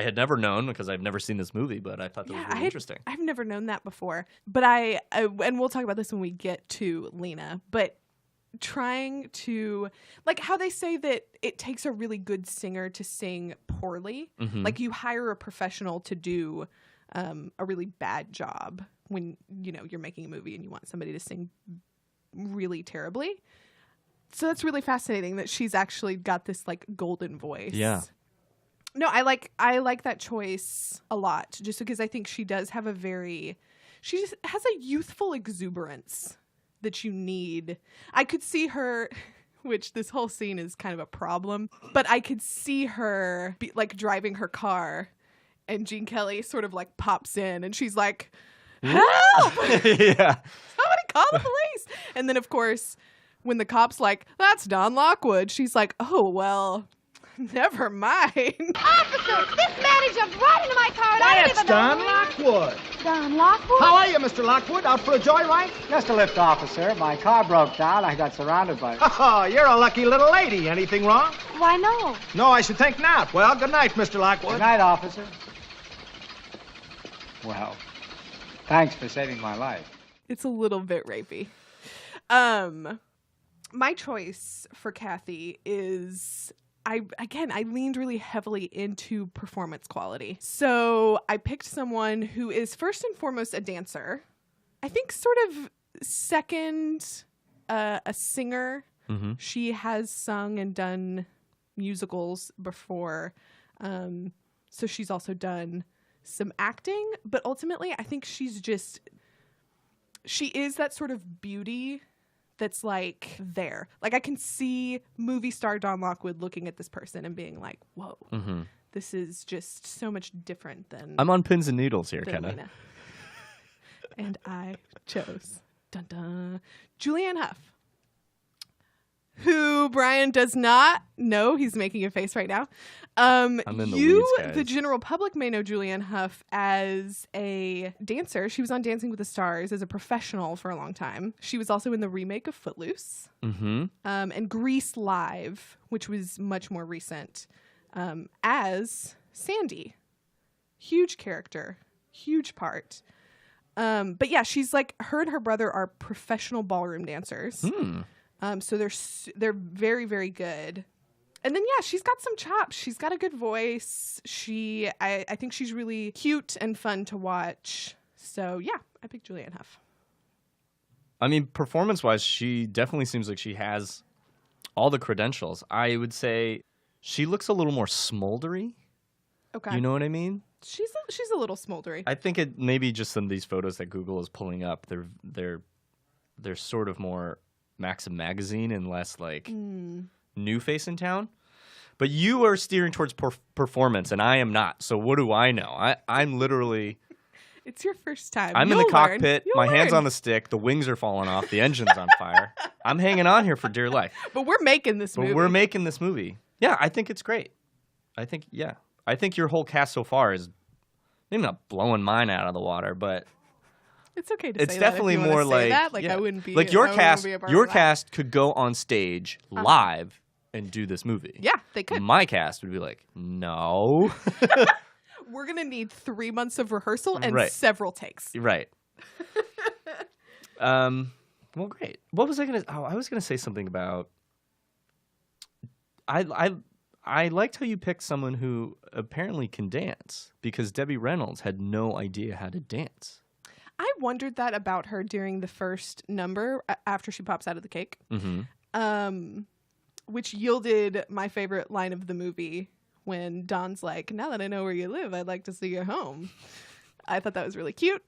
Speaker 4: had never known because I've never seen this movie, but I thought that was really interesting.
Speaker 5: I've never known that before. But and we'll talk about this when we get to Lena, but trying to, like how they say that it takes a really good singer to sing poorly. Like you hire a professional to do a really bad job when, you're making a movie and you want somebody to sing really terribly. So that's really fascinating that she's actually got this like golden voice.
Speaker 4: Yeah.
Speaker 5: No, I like that choice a lot just because I think she does have she just has a youthful exuberance that you need. I could see her, which this whole scene is kind of a problem, but I could see her like driving her car and Gene Kelly sort of like pops in and she's like, help!
Speaker 4: Yeah.
Speaker 5: Somebody call the police. And then of course, when the cop's like, that's Don Lockwood, she's like, oh, well, never mind.
Speaker 3: Officer, this man has jumped right into my car and I didn't even know.
Speaker 8: Don Lockwood.
Speaker 3: Don Lockwood?
Speaker 8: How are you, Mr. Lockwood? Out for a joyride?
Speaker 1: Just a lift, officer. My car broke down. I got surrounded by...
Speaker 8: Oh, you're a lucky little lady. Anything wrong?
Speaker 3: Why, no.
Speaker 8: No, I should think not. Well, good night, Mr. Lockwood.
Speaker 1: Good night, officer. Well, thanks for saving my life.
Speaker 5: It's a little bit rapey. My choice for Kathy is... I leaned really heavily into performance quality. So I picked someone who is first and foremost a dancer. I think sort of second, a singer. She has sung and done musicals before. So she's also done some acting. But ultimately, I think she is that sort of beauty that's like there. Like I can see movie star Don Lockwood looking at this person and being like, whoa, this is just so much different than...
Speaker 4: I'm on pins and needles here, Kenna.
Speaker 5: Lena. And I chose Julianne Hough, who Brian does not know. He's making a face right now.
Speaker 4: I'm in the weeds, guys.
Speaker 5: The general public, may know Julianne Hough as a dancer. She was on Dancing with the Stars as a professional for a long time. She was also in the remake of Footloose and Grease Live, which was much more recent, as Sandy. Huge character, huge part. But yeah, she's like, her and her brother are professional ballroom dancers. So they're very, very good. And then, yeah, she's got some chops. She's got a good voice. I think she's really cute and fun to watch. So, yeah, I picked Julianne Hough.
Speaker 4: I mean, performance-wise, she definitely seems like she has all the credentials. I would say she looks a little more smoldery.
Speaker 5: Okay.
Speaker 4: You know what I mean?
Speaker 5: She's a little smoldery.
Speaker 4: I think it maybe just some of these photos that Google is pulling up, they're sort of more Maxim magazine and less like new face in town. But you are steering towards performance, and I am not. So what do I know? I'm literally...
Speaker 5: It's your first time.
Speaker 4: I'm in the cockpit. My hand's on the stick. The wings are falling off. The engine's on fire. I'm hanging on here for dear life.
Speaker 5: But we're making this
Speaker 4: movie. Yeah, I think it's great. I think your whole cast so far is maybe not blowing mine out of the water, but...
Speaker 5: It's okay to
Speaker 4: it's
Speaker 5: say
Speaker 4: definitely
Speaker 5: that. It's
Speaker 4: more like
Speaker 5: that. Like I wouldn't be
Speaker 4: like your cast.
Speaker 5: Be a part
Speaker 4: your
Speaker 5: of
Speaker 4: cast could go on stage live and do this movie.
Speaker 5: Yeah, they could.
Speaker 4: My cast would be like, no.
Speaker 5: We're gonna need 3 months of rehearsal and several takes.
Speaker 4: Right. Well, great. What was I gonna? Oh, I was gonna say something about. I liked how you picked someone who apparently can dance because Debbie Reynolds had no idea how to dance.
Speaker 5: I wondered that about her during the first number after she pops out of the cake, which yielded my favorite line of the movie when Don's like, "Now that I know where you live, I'd like to see your home." I thought that was really cute.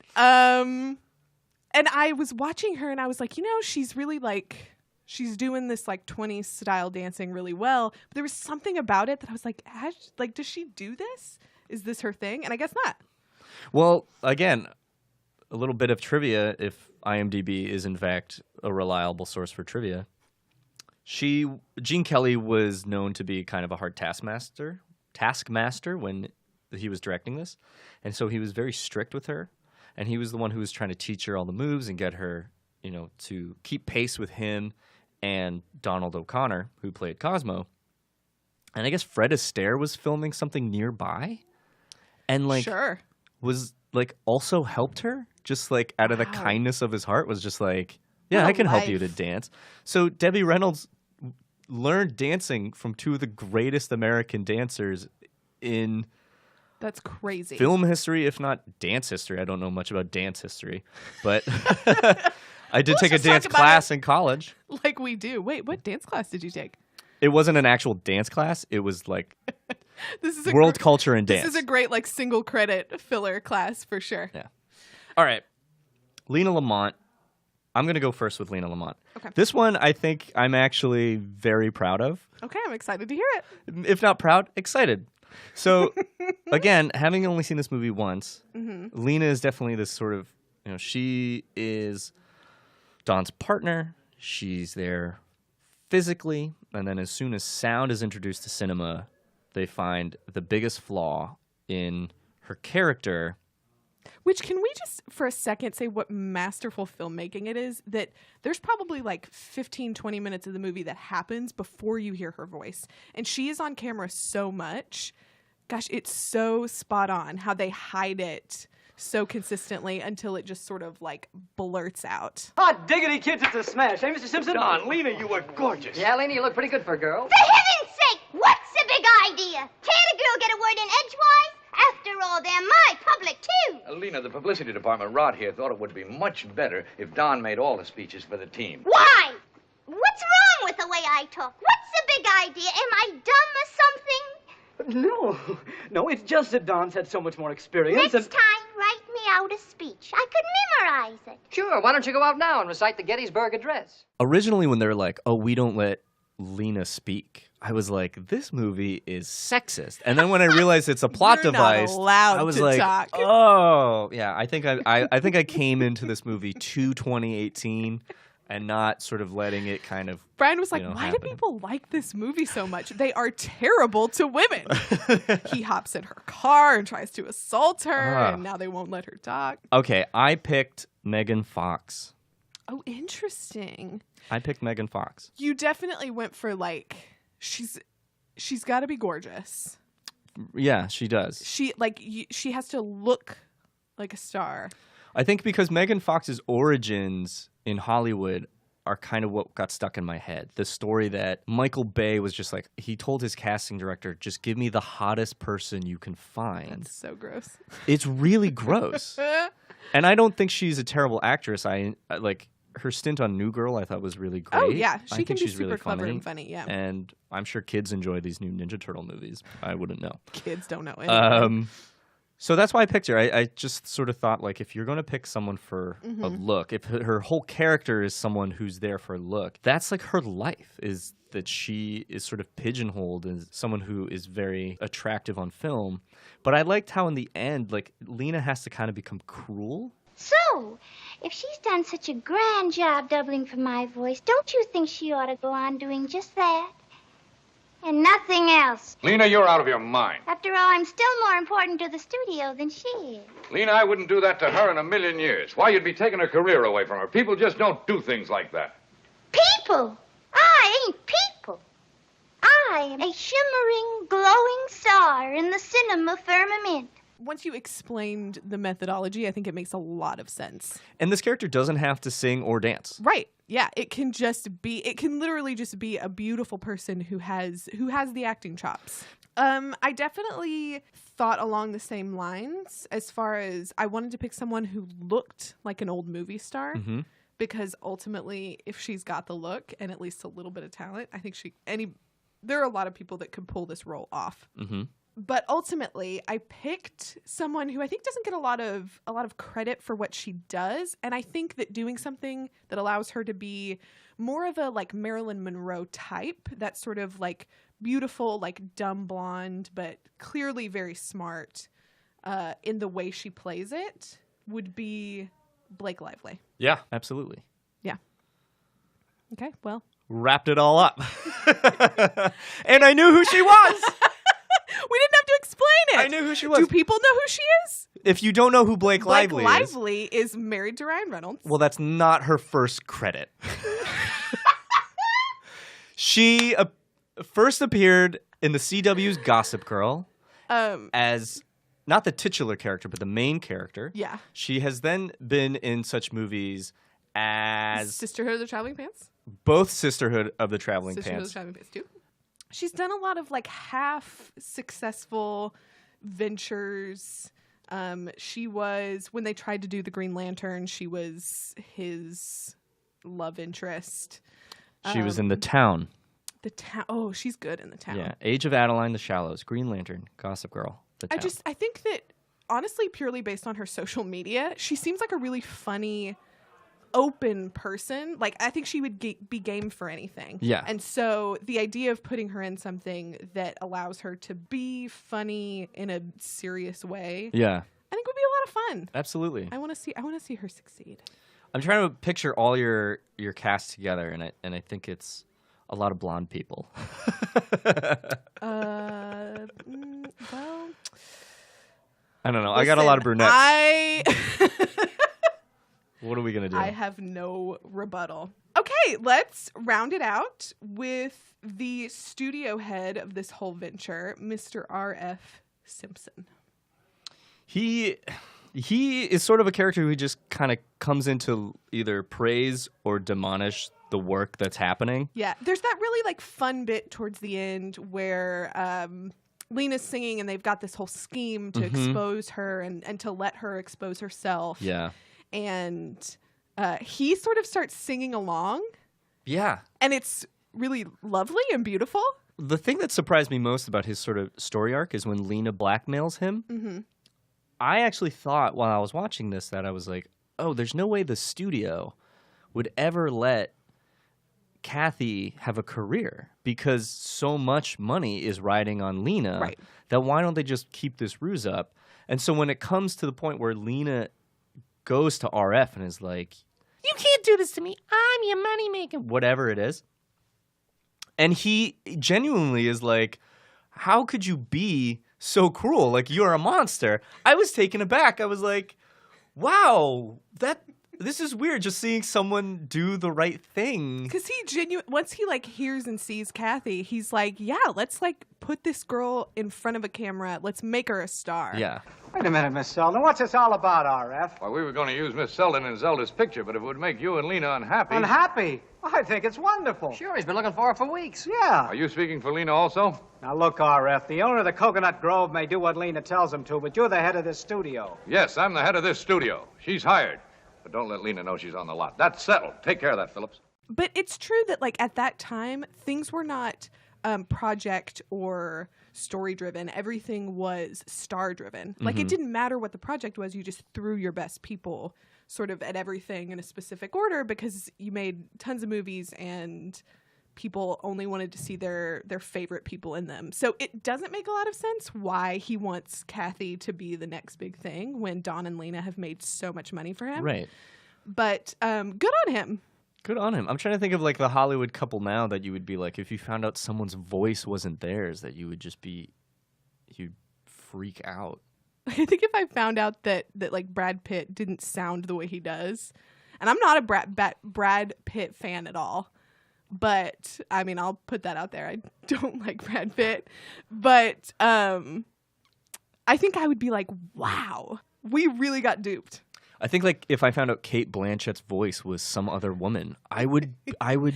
Speaker 5: And I was watching her and I was like, she's really like, she's doing this like 20s style dancing really well. But there was something about it that I was like, does she do this? Is this her thing? And I guess not.
Speaker 4: Well, again, a little bit of trivia, if IMDb is in fact a reliable source for trivia. Gene Kelly was known to be kind of a hard taskmaster when he was directing this. And so he was very strict with her. And he was the one who was trying to teach her all the moves and get her, to keep pace with him and Donald O'Connor, who played Cosmo. And I guess Fred Astaire was filming something nearby. And was also helped her, just like out of the kindness of his heart, was just like, yeah, I can help you to dance. So Debbie Reynolds learned dancing from two of the greatest American dancers in
Speaker 5: that's crazy
Speaker 4: film history, if not dance history. I don't know much about dance history, but I did take a dance class in college.
Speaker 5: Like we do. Wait, what dance class did you take?
Speaker 4: It wasn't an actual dance class. It was like world culture and dance.
Speaker 5: This is a great single credit filler class for sure.
Speaker 4: Yeah. All right. Lena Lamont. I'm going to go first with Lena Lamont.
Speaker 5: Okay.
Speaker 4: This one I think I'm actually very proud of.
Speaker 5: Okay, I'm excited to hear it.
Speaker 4: If not proud, excited. So, again, having only seen this movie once, Lena is definitely this sort of, she is Don's partner. She's there physically. And then as soon as sound is introduced to cinema, they find the biggest flaw in her character.
Speaker 5: Which, can we just for a second say what masterful filmmaking it is? That there's probably 15, 20 minutes of the movie that happens before you hear her voice. And she is on camera so much. Gosh, it's so spot on how they hide it so consistently until it just sort of blurts out.
Speaker 11: Hot diggity, kids, it's a smash. Hey, Mr. Simpson?
Speaker 9: Don, Lena, you were gorgeous.
Speaker 10: Yeah, Lena, you look pretty good for a girl.
Speaker 12: For heaven's sake, what's the big idea? Can't a girl get a word in edgewise? After all, they're my public, too.
Speaker 9: Lena, the publicity department, Rod here, thought it would be much better if Don made all the speeches for the team.
Speaker 12: Why? What's wrong with the way I talk? What's the big idea? Am I dumb or something?
Speaker 11: No, it's just that Don's had so much more experience.
Speaker 12: Next time, write me out a speech. I could memorize it.
Speaker 10: Sure, why don't you go out now and recite the Gettysburg Address?
Speaker 4: Originally, when they're like, oh, we don't let Lena speak, I was like, this movie is sexist. And then when I realized it's a plot device, I was like,
Speaker 5: talk.
Speaker 4: oh, yeah, I think I came into this movie to 2018 and not sort of letting it kind of.
Speaker 5: Brian was like, why do people like this movie so much? They are terrible to women. He hops in her car and tries to assault her, and now they won't let her talk.
Speaker 4: Okay, I picked Megan Fox.
Speaker 5: Oh, interesting.
Speaker 4: I picked Megan Fox.
Speaker 5: You definitely went for she's got to be gorgeous.
Speaker 4: Yeah, she does.
Speaker 5: She has to look like a star.
Speaker 4: I think because Megan Fox's origins in Hollywood are kind of what got stuck in my head. The story that Michael Bay was just like, he told his casting director, just give me the hottest person you can find.
Speaker 5: That's so gross.
Speaker 4: It's really gross. And I don't think she's a terrible actress. I like her stint on New Girl, I thought was really great.
Speaker 5: Oh, yeah. She can be
Speaker 4: she's
Speaker 5: super
Speaker 4: really
Speaker 5: clever and funny, yeah.
Speaker 4: And I'm sure kids enjoy these new Ninja Turtle movies. I wouldn't know.
Speaker 5: Kids don't know anything.
Speaker 4: So that's why I picked her. I just sort of thought, if you're going to pick someone for a look, if her whole character is someone who's there for a look, that's her life, is that she is sort of pigeonholed as someone who is very attractive on film. But I liked how in the end, Lena has to kind of become cruel.
Speaker 12: So, if she's done such a grand job doubling for my voice, don't you think she ought to go on doing just that? And nothing else.
Speaker 9: Lena, you're out of your mind.
Speaker 12: After all, I'm still more important to the studio than she is.
Speaker 9: Lena, I wouldn't do that to her in a million years. Why, you'd be taking her career away from her. People just don't do things like that.
Speaker 12: People? I ain't people. I am a shimmering, glowing star in the cinema firmament.
Speaker 5: once you explained the methodology, I think it makes a lot of sense.
Speaker 4: And this character doesn't have to sing or dance.
Speaker 5: Right. Yeah. It can literally just be a beautiful person who has the acting chops. I definitely thought along the same lines as far as I wanted to pick someone who looked like an old movie star.
Speaker 4: Mm-hmm.
Speaker 5: Because ultimately, if she's got the look and at least a little bit of talent, I think there are a lot of people that could pull this role off.
Speaker 4: Mm-hmm.
Speaker 5: But ultimately, I picked someone who I think doesn't get a lot of credit for what she does, and I think that doing something that allows her to be more of a like Marilyn Monroe type, that sort of like beautiful, like dumb blonde, but clearly very smart in the way she plays it, would be Blake Lively.
Speaker 4: Yeah, absolutely.
Speaker 5: Yeah. Okay, well.
Speaker 4: Wrapped it all up. And I knew who she was.
Speaker 5: We didn't have to explain it.
Speaker 4: I knew who she was.
Speaker 5: Do people know who she is?
Speaker 4: If you don't know who Blake Lively
Speaker 5: is married to Ryan Reynolds.
Speaker 4: Well, that's not her first credit. She first appeared in the CW's Gossip Girl as not the titular character, but the main character.
Speaker 5: Yeah.
Speaker 4: She has then been in such movies as
Speaker 5: Sisterhood of the Traveling Pants.
Speaker 4: Both Sisterhood of the Traveling
Speaker 5: Sisterhood
Speaker 4: Pants.
Speaker 5: of the Traveling Pants too. She's done a lot of like half successful ventures. She was, when they tried to do the Green Lantern, she was his love interest.
Speaker 4: She was in The Town.
Speaker 5: The Town. Oh, she's good in The Town.
Speaker 4: Yeah. Age of Adeline, The Shallows, Green Lantern, Gossip Girl, The Town.
Speaker 5: I think that honestly, purely based on her social media, she seems like a really funny, open person. Like, I think she would be game for anything.
Speaker 4: Yeah.
Speaker 5: And so the idea of putting her in something that allows her to be funny in a serious way,
Speaker 4: Yeah.
Speaker 5: I think would be a lot of fun.
Speaker 4: Absolutely.
Speaker 5: I want to see her succeed.
Speaker 4: I'm trying to picture all your cast together, and I think it's a lot of blonde people.
Speaker 5: Well,
Speaker 4: I don't know. I got a lot of brunettes. What are we going to do?
Speaker 5: I have no rebuttal. Okay, let's round it out with the studio head of this whole venture, Mr. R.F. Simpson.
Speaker 4: He is sort of a character who just kind of comes in to either praise or demolish the work that's happening.
Speaker 5: Yeah, there's that really like fun bit towards the end where Lena's singing and they've got this whole scheme to expose her and to let her expose herself.
Speaker 4: Yeah.
Speaker 5: And he sort of starts singing along.
Speaker 4: Yeah.
Speaker 5: And it's really lovely and beautiful.
Speaker 4: The thing that surprised me most about his sort of story arc is when Lena blackmails him.
Speaker 5: Mm-hmm.
Speaker 4: I actually thought while I was watching this that I was like, oh, there's no way the studio would ever let Kathy have a career because so much money is riding on Lena.
Speaker 5: Right.
Speaker 4: That why don't they just keep this ruse up? And so when it comes to the point where Lena goes to RF and is like, you can't do this to me. I'm your moneymaker. Whatever it is. And he genuinely is like, how could you be so cruel? Like, you're a monster. I was taken aback. I was like, wow, this is weird just seeing someone do the right thing.
Speaker 5: Because once he like hears and sees Kathy, he's like, yeah, let's like put this girl in front of a camera. Let's make her a star.
Speaker 4: Yeah.
Speaker 1: Wait a minute, Miss Selden. What's this all about, RF?
Speaker 9: Well, we were going to use Miss Selden in Zelda's picture, but if it would make you and Lena unhappy...
Speaker 1: Unhappy? I think it's wonderful.
Speaker 10: Sure, he's been looking for her for weeks.
Speaker 1: Yeah.
Speaker 9: Are you speaking for Lena also?
Speaker 1: Now, look, RF, the owner of the Coconut Grove may do what Lena tells him to, but you're the head of this studio.
Speaker 9: Yes, I'm the head of this studio. She's hired. But don't let Lena know she's on the lot. That's settled. Take care of that, Phillips.
Speaker 5: But it's true that like at that time, things were not project or story driven. Everything was star driven. Like it didn't matter what the project was. You just threw your best people sort of at everything in a specific order because you made tons of movies and people only wanted to see their favorite people in them. So it doesn't make a lot of sense why he wants Kathy to be the next big thing when Don and Lena have made so much money for him.
Speaker 4: Right.
Speaker 5: But good on him.
Speaker 4: Good on him. I'm trying to think of like the Hollywood couple now that you would be like, if you found out someone's voice wasn't theirs, that you would just be, you'd freak out.
Speaker 5: I think if I found out that like Brad Pitt didn't sound the way he does, and I'm not a Brad Pitt fan at all, but I mean, I'll put that out there. I don't like Brad Pitt, but I think I would be like, wow, we really got duped.
Speaker 4: I think like if I found out Cate Blanchett's voice was some other woman, I would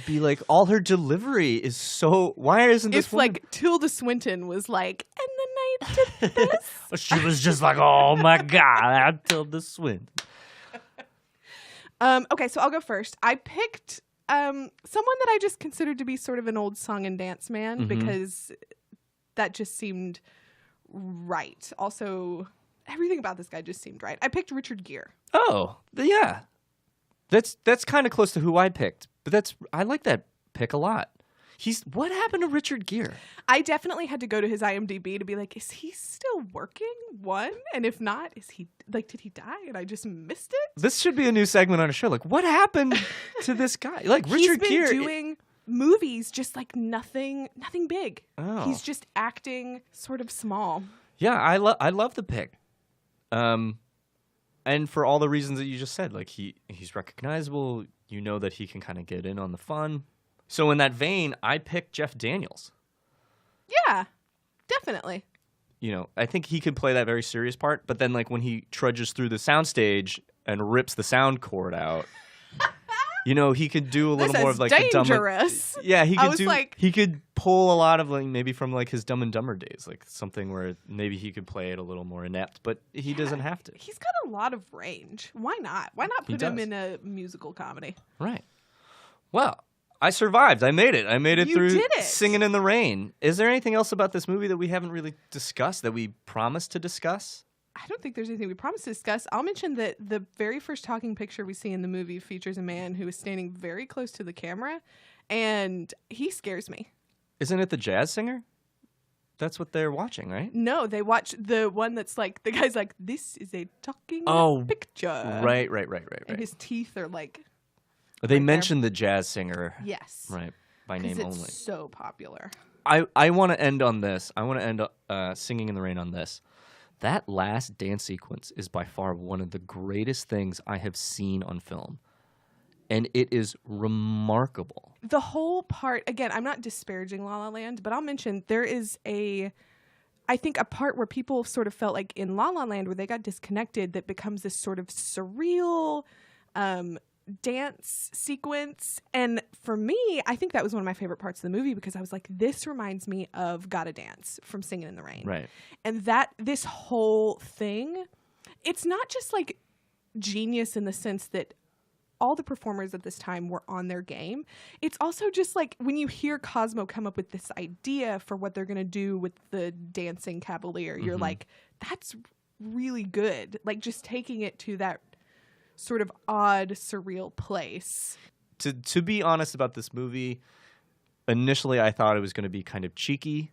Speaker 4: be like, all her delivery is so. Why isn't this
Speaker 5: If
Speaker 4: woman?
Speaker 5: like Tilda Swinton was like, and the night did this.
Speaker 4: She was just like, oh my god, I Tilda Swinton.
Speaker 5: Okay, so I'll go first. I picked someone that I just considered to be sort of an old song and dance man because that just seemed right. Also, everything about this guy just seemed right. I picked Richard Gere.
Speaker 4: Oh, yeah. That's kind of close to who I picked, but I like that pick a lot. What happened to Richard Gere?
Speaker 5: I definitely had to go to his IMDb to be like, is he still working? One, and if not, is he like, did he die and I just missed it?
Speaker 4: This should be a new segment on a show. Like, what happened to this guy? Like Richard Gere
Speaker 5: He's been doing movies, just like nothing big.
Speaker 4: Oh.
Speaker 5: He's just acting sort of small.
Speaker 4: Yeah, I love the pick. And for all the reasons that you just said, like he's recognizable. You know that he can kind of get in on the fun. So in that vein, I picked Jeff Daniels.
Speaker 5: Yeah, definitely.
Speaker 4: You know, I think he could play that very serious part, but then like when he trudges through the soundstage and rips the sound cord out, you know, he could do a little more of like
Speaker 5: dangerous.
Speaker 4: The Dumb. Yeah,
Speaker 5: Like,
Speaker 4: he could pull a lot of like maybe from like his Dumb and Dumber days, like something where maybe he could play it a little more inept, but he doesn't have to.
Speaker 5: He's got a lot of range. Why not? Why not put him in a musical comedy?
Speaker 4: Right. Well, I survived. I made it.
Speaker 5: You
Speaker 4: through
Speaker 5: did it.
Speaker 4: Singin' in the Rain. Is there anything else about this movie that we haven't really discussed that we promised to discuss?
Speaker 5: I don't think there's anything we promised to discuss. I'll mention that the very first talking picture we see in the movie features a man who is standing very close to the camera, and he scares me.
Speaker 4: Isn't it the jazz singer? That's what they're watching, right?
Speaker 5: No, they watch the one that's like, the guy's like, this is a talking picture.
Speaker 4: Right.
Speaker 5: And his teeth are like...
Speaker 4: They mentioned the jazz singer.
Speaker 5: Yes.
Speaker 4: Right. By name
Speaker 5: it's
Speaker 4: only.
Speaker 5: So popular.
Speaker 4: I want to end on this. I want to end Singing in the Rain on this. That last dance sequence is by far one of the greatest things I have seen on film. And it is remarkable.
Speaker 5: The whole part, again, I'm not disparaging La La Land, but I'll mention there is I think a part where people sort of felt like in La La Land where they got disconnected that becomes this sort of surreal dance sequence. And for me, I think that was one of my favorite parts of the movie because I was like, this reminds me of Gotta Dance from Singin' in the Rain.
Speaker 4: Right.
Speaker 5: And this whole thing, it's not just like genius in the sense that all the performers at this time were on their game. It's also just like when you hear Cosmo come up with this idea for what they're going to do with the dancing cavalier, you're like, that's really good. Like just taking it to that sort of odd, surreal place.
Speaker 4: To be honest about this movie, initially I thought it was going to be kind of cheeky,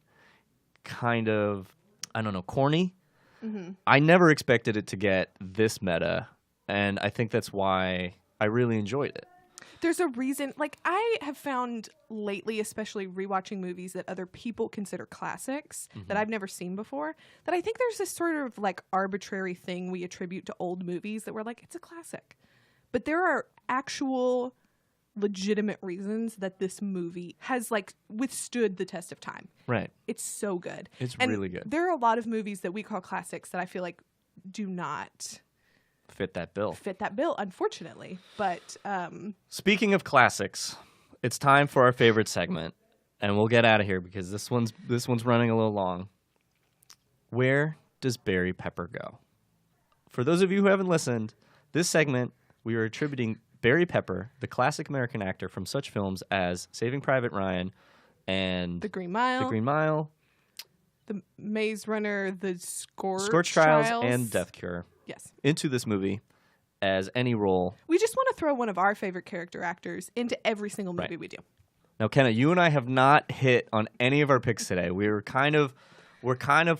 Speaker 4: kind of, I don't know, corny. Mm-hmm. I never expected it to get this meta, and I think that's why I really enjoyed it.
Speaker 5: There's a reason, like I have found lately, especially rewatching movies that other people consider classics that I've never seen before, that I think there's this sort of like arbitrary thing we attribute to old movies that we're like, it's a classic. But there are actual legitimate reasons that this movie has like withstood the test of time.
Speaker 4: Right.
Speaker 5: It's so good.
Speaker 4: It's
Speaker 5: and
Speaker 4: really good.
Speaker 5: There are a lot of movies that we call classics that I feel like do not
Speaker 4: fit that bill,
Speaker 5: unfortunately. But
Speaker 4: speaking of classics, it's time for our favorite segment, and we'll get out of here because this one's running a little long. Where does Barry Pepper go? For those of you who haven't listened, this segment we are attributing Barry Pepper, the classic American actor from such films as Saving Private Ryan and
Speaker 5: The Green Mile, The Maze Runner, The Scorch
Speaker 4: Trials, and Death Cure.
Speaker 5: Yes.
Speaker 4: Into this movie as any role.
Speaker 5: We just want to throw one of our favorite character actors into every single movie we do.
Speaker 4: Now, Kenna, you and I have not hit on any of our picks today. We're kind of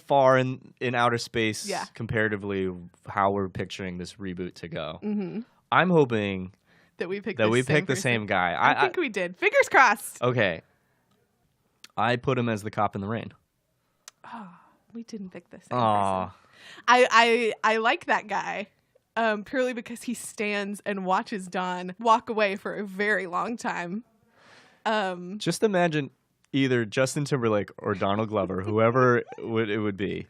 Speaker 4: far in outer space comparatively how we're picturing this reboot to go. Mm-hmm. I'm hoping
Speaker 5: that we pick
Speaker 4: the same guy.
Speaker 5: I think we did. Fingers crossed.
Speaker 4: Okay. I put him as the cop in the rain.
Speaker 5: Oh, we didn't pick the same person. I like that guy purely because he stands and watches Don walk away for a very long time.
Speaker 4: Just imagine either Justin Timberlake or Donald Glover, whoever it would be,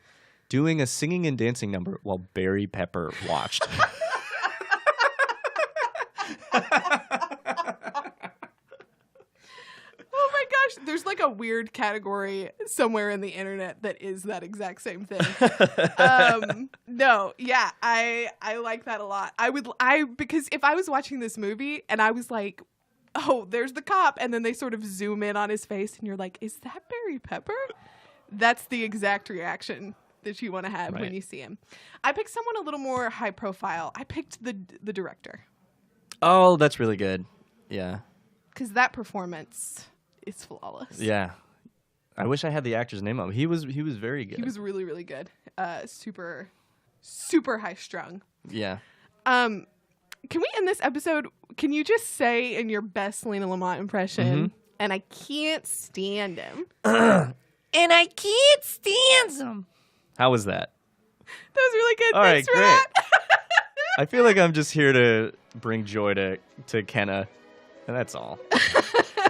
Speaker 4: doing a singing and dancing number while Barry Pepper watched.
Speaker 5: Oh my gosh, there's like a weird category somewhere in the internet that is that exact same thing. No, yeah, I like that a lot. Because if I was watching this movie and I was like, oh, there's the cop, and then they sort of zoom in on his face and you're like, is that Barry Pepper? That's the exact reaction that you want to have when you see him. I picked someone a little more high profile. I picked the director.
Speaker 4: Oh, that's really good. Yeah.
Speaker 5: Because that performance is flawless.
Speaker 4: Yeah. I wish I had the actor's name up. He was very good.
Speaker 5: He was really, really good. Super, super high strung.
Speaker 4: Yeah.
Speaker 5: Can we end this episode? Can you just say in your best Lena Lamont impression, and I can't stand him.
Speaker 14: And I can't stand him.
Speaker 4: How was that?
Speaker 5: That was really good.
Speaker 4: All
Speaker 5: Thanks
Speaker 4: right,
Speaker 5: for
Speaker 4: great.
Speaker 5: that.
Speaker 4: I feel like I'm just here to bring joy to Kenna, and that's all.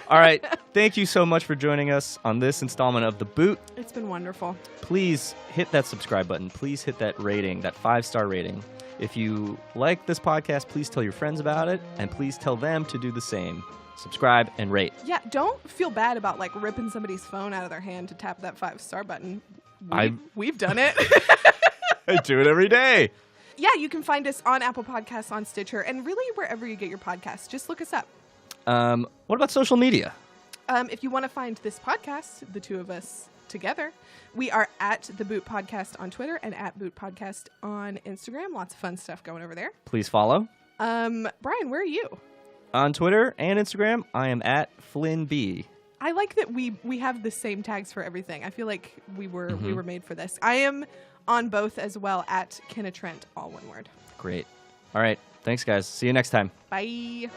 Speaker 4: All right. Thank you so much for joining us on this installment of The Boot.
Speaker 5: It's been wonderful.
Speaker 4: Please hit that subscribe button. Please hit that rating, that 5-star rating. If you like this podcast, please tell your friends about it, and please tell them to do the same. Subscribe and rate.
Speaker 5: Yeah, don't feel bad about like ripping somebody's phone out of their hand to tap that 5-star button. We've done it.
Speaker 4: I do it every day.
Speaker 5: Yeah, you can find us on Apple Podcasts, on Stitcher, and really wherever you get your podcasts. Just look us up.
Speaker 4: What about social media?
Speaker 5: If you want to find this podcast, the two of us together, we are at The Boot Podcast on Twitter and at Boot Podcast on Instagram. Lots of fun stuff going over there.
Speaker 4: Please follow.
Speaker 5: Brian, where are you?
Speaker 4: On Twitter and Instagram, I am at Flynn B.
Speaker 5: I like that we have the same tags for everything. I feel like we were made for this. I am on both as well, at Kenna Trent, all one word.
Speaker 4: Great. All right. Thanks, guys. See you next time.
Speaker 5: Bye.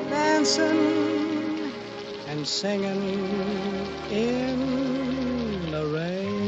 Speaker 1: Dancing and singing in the rain.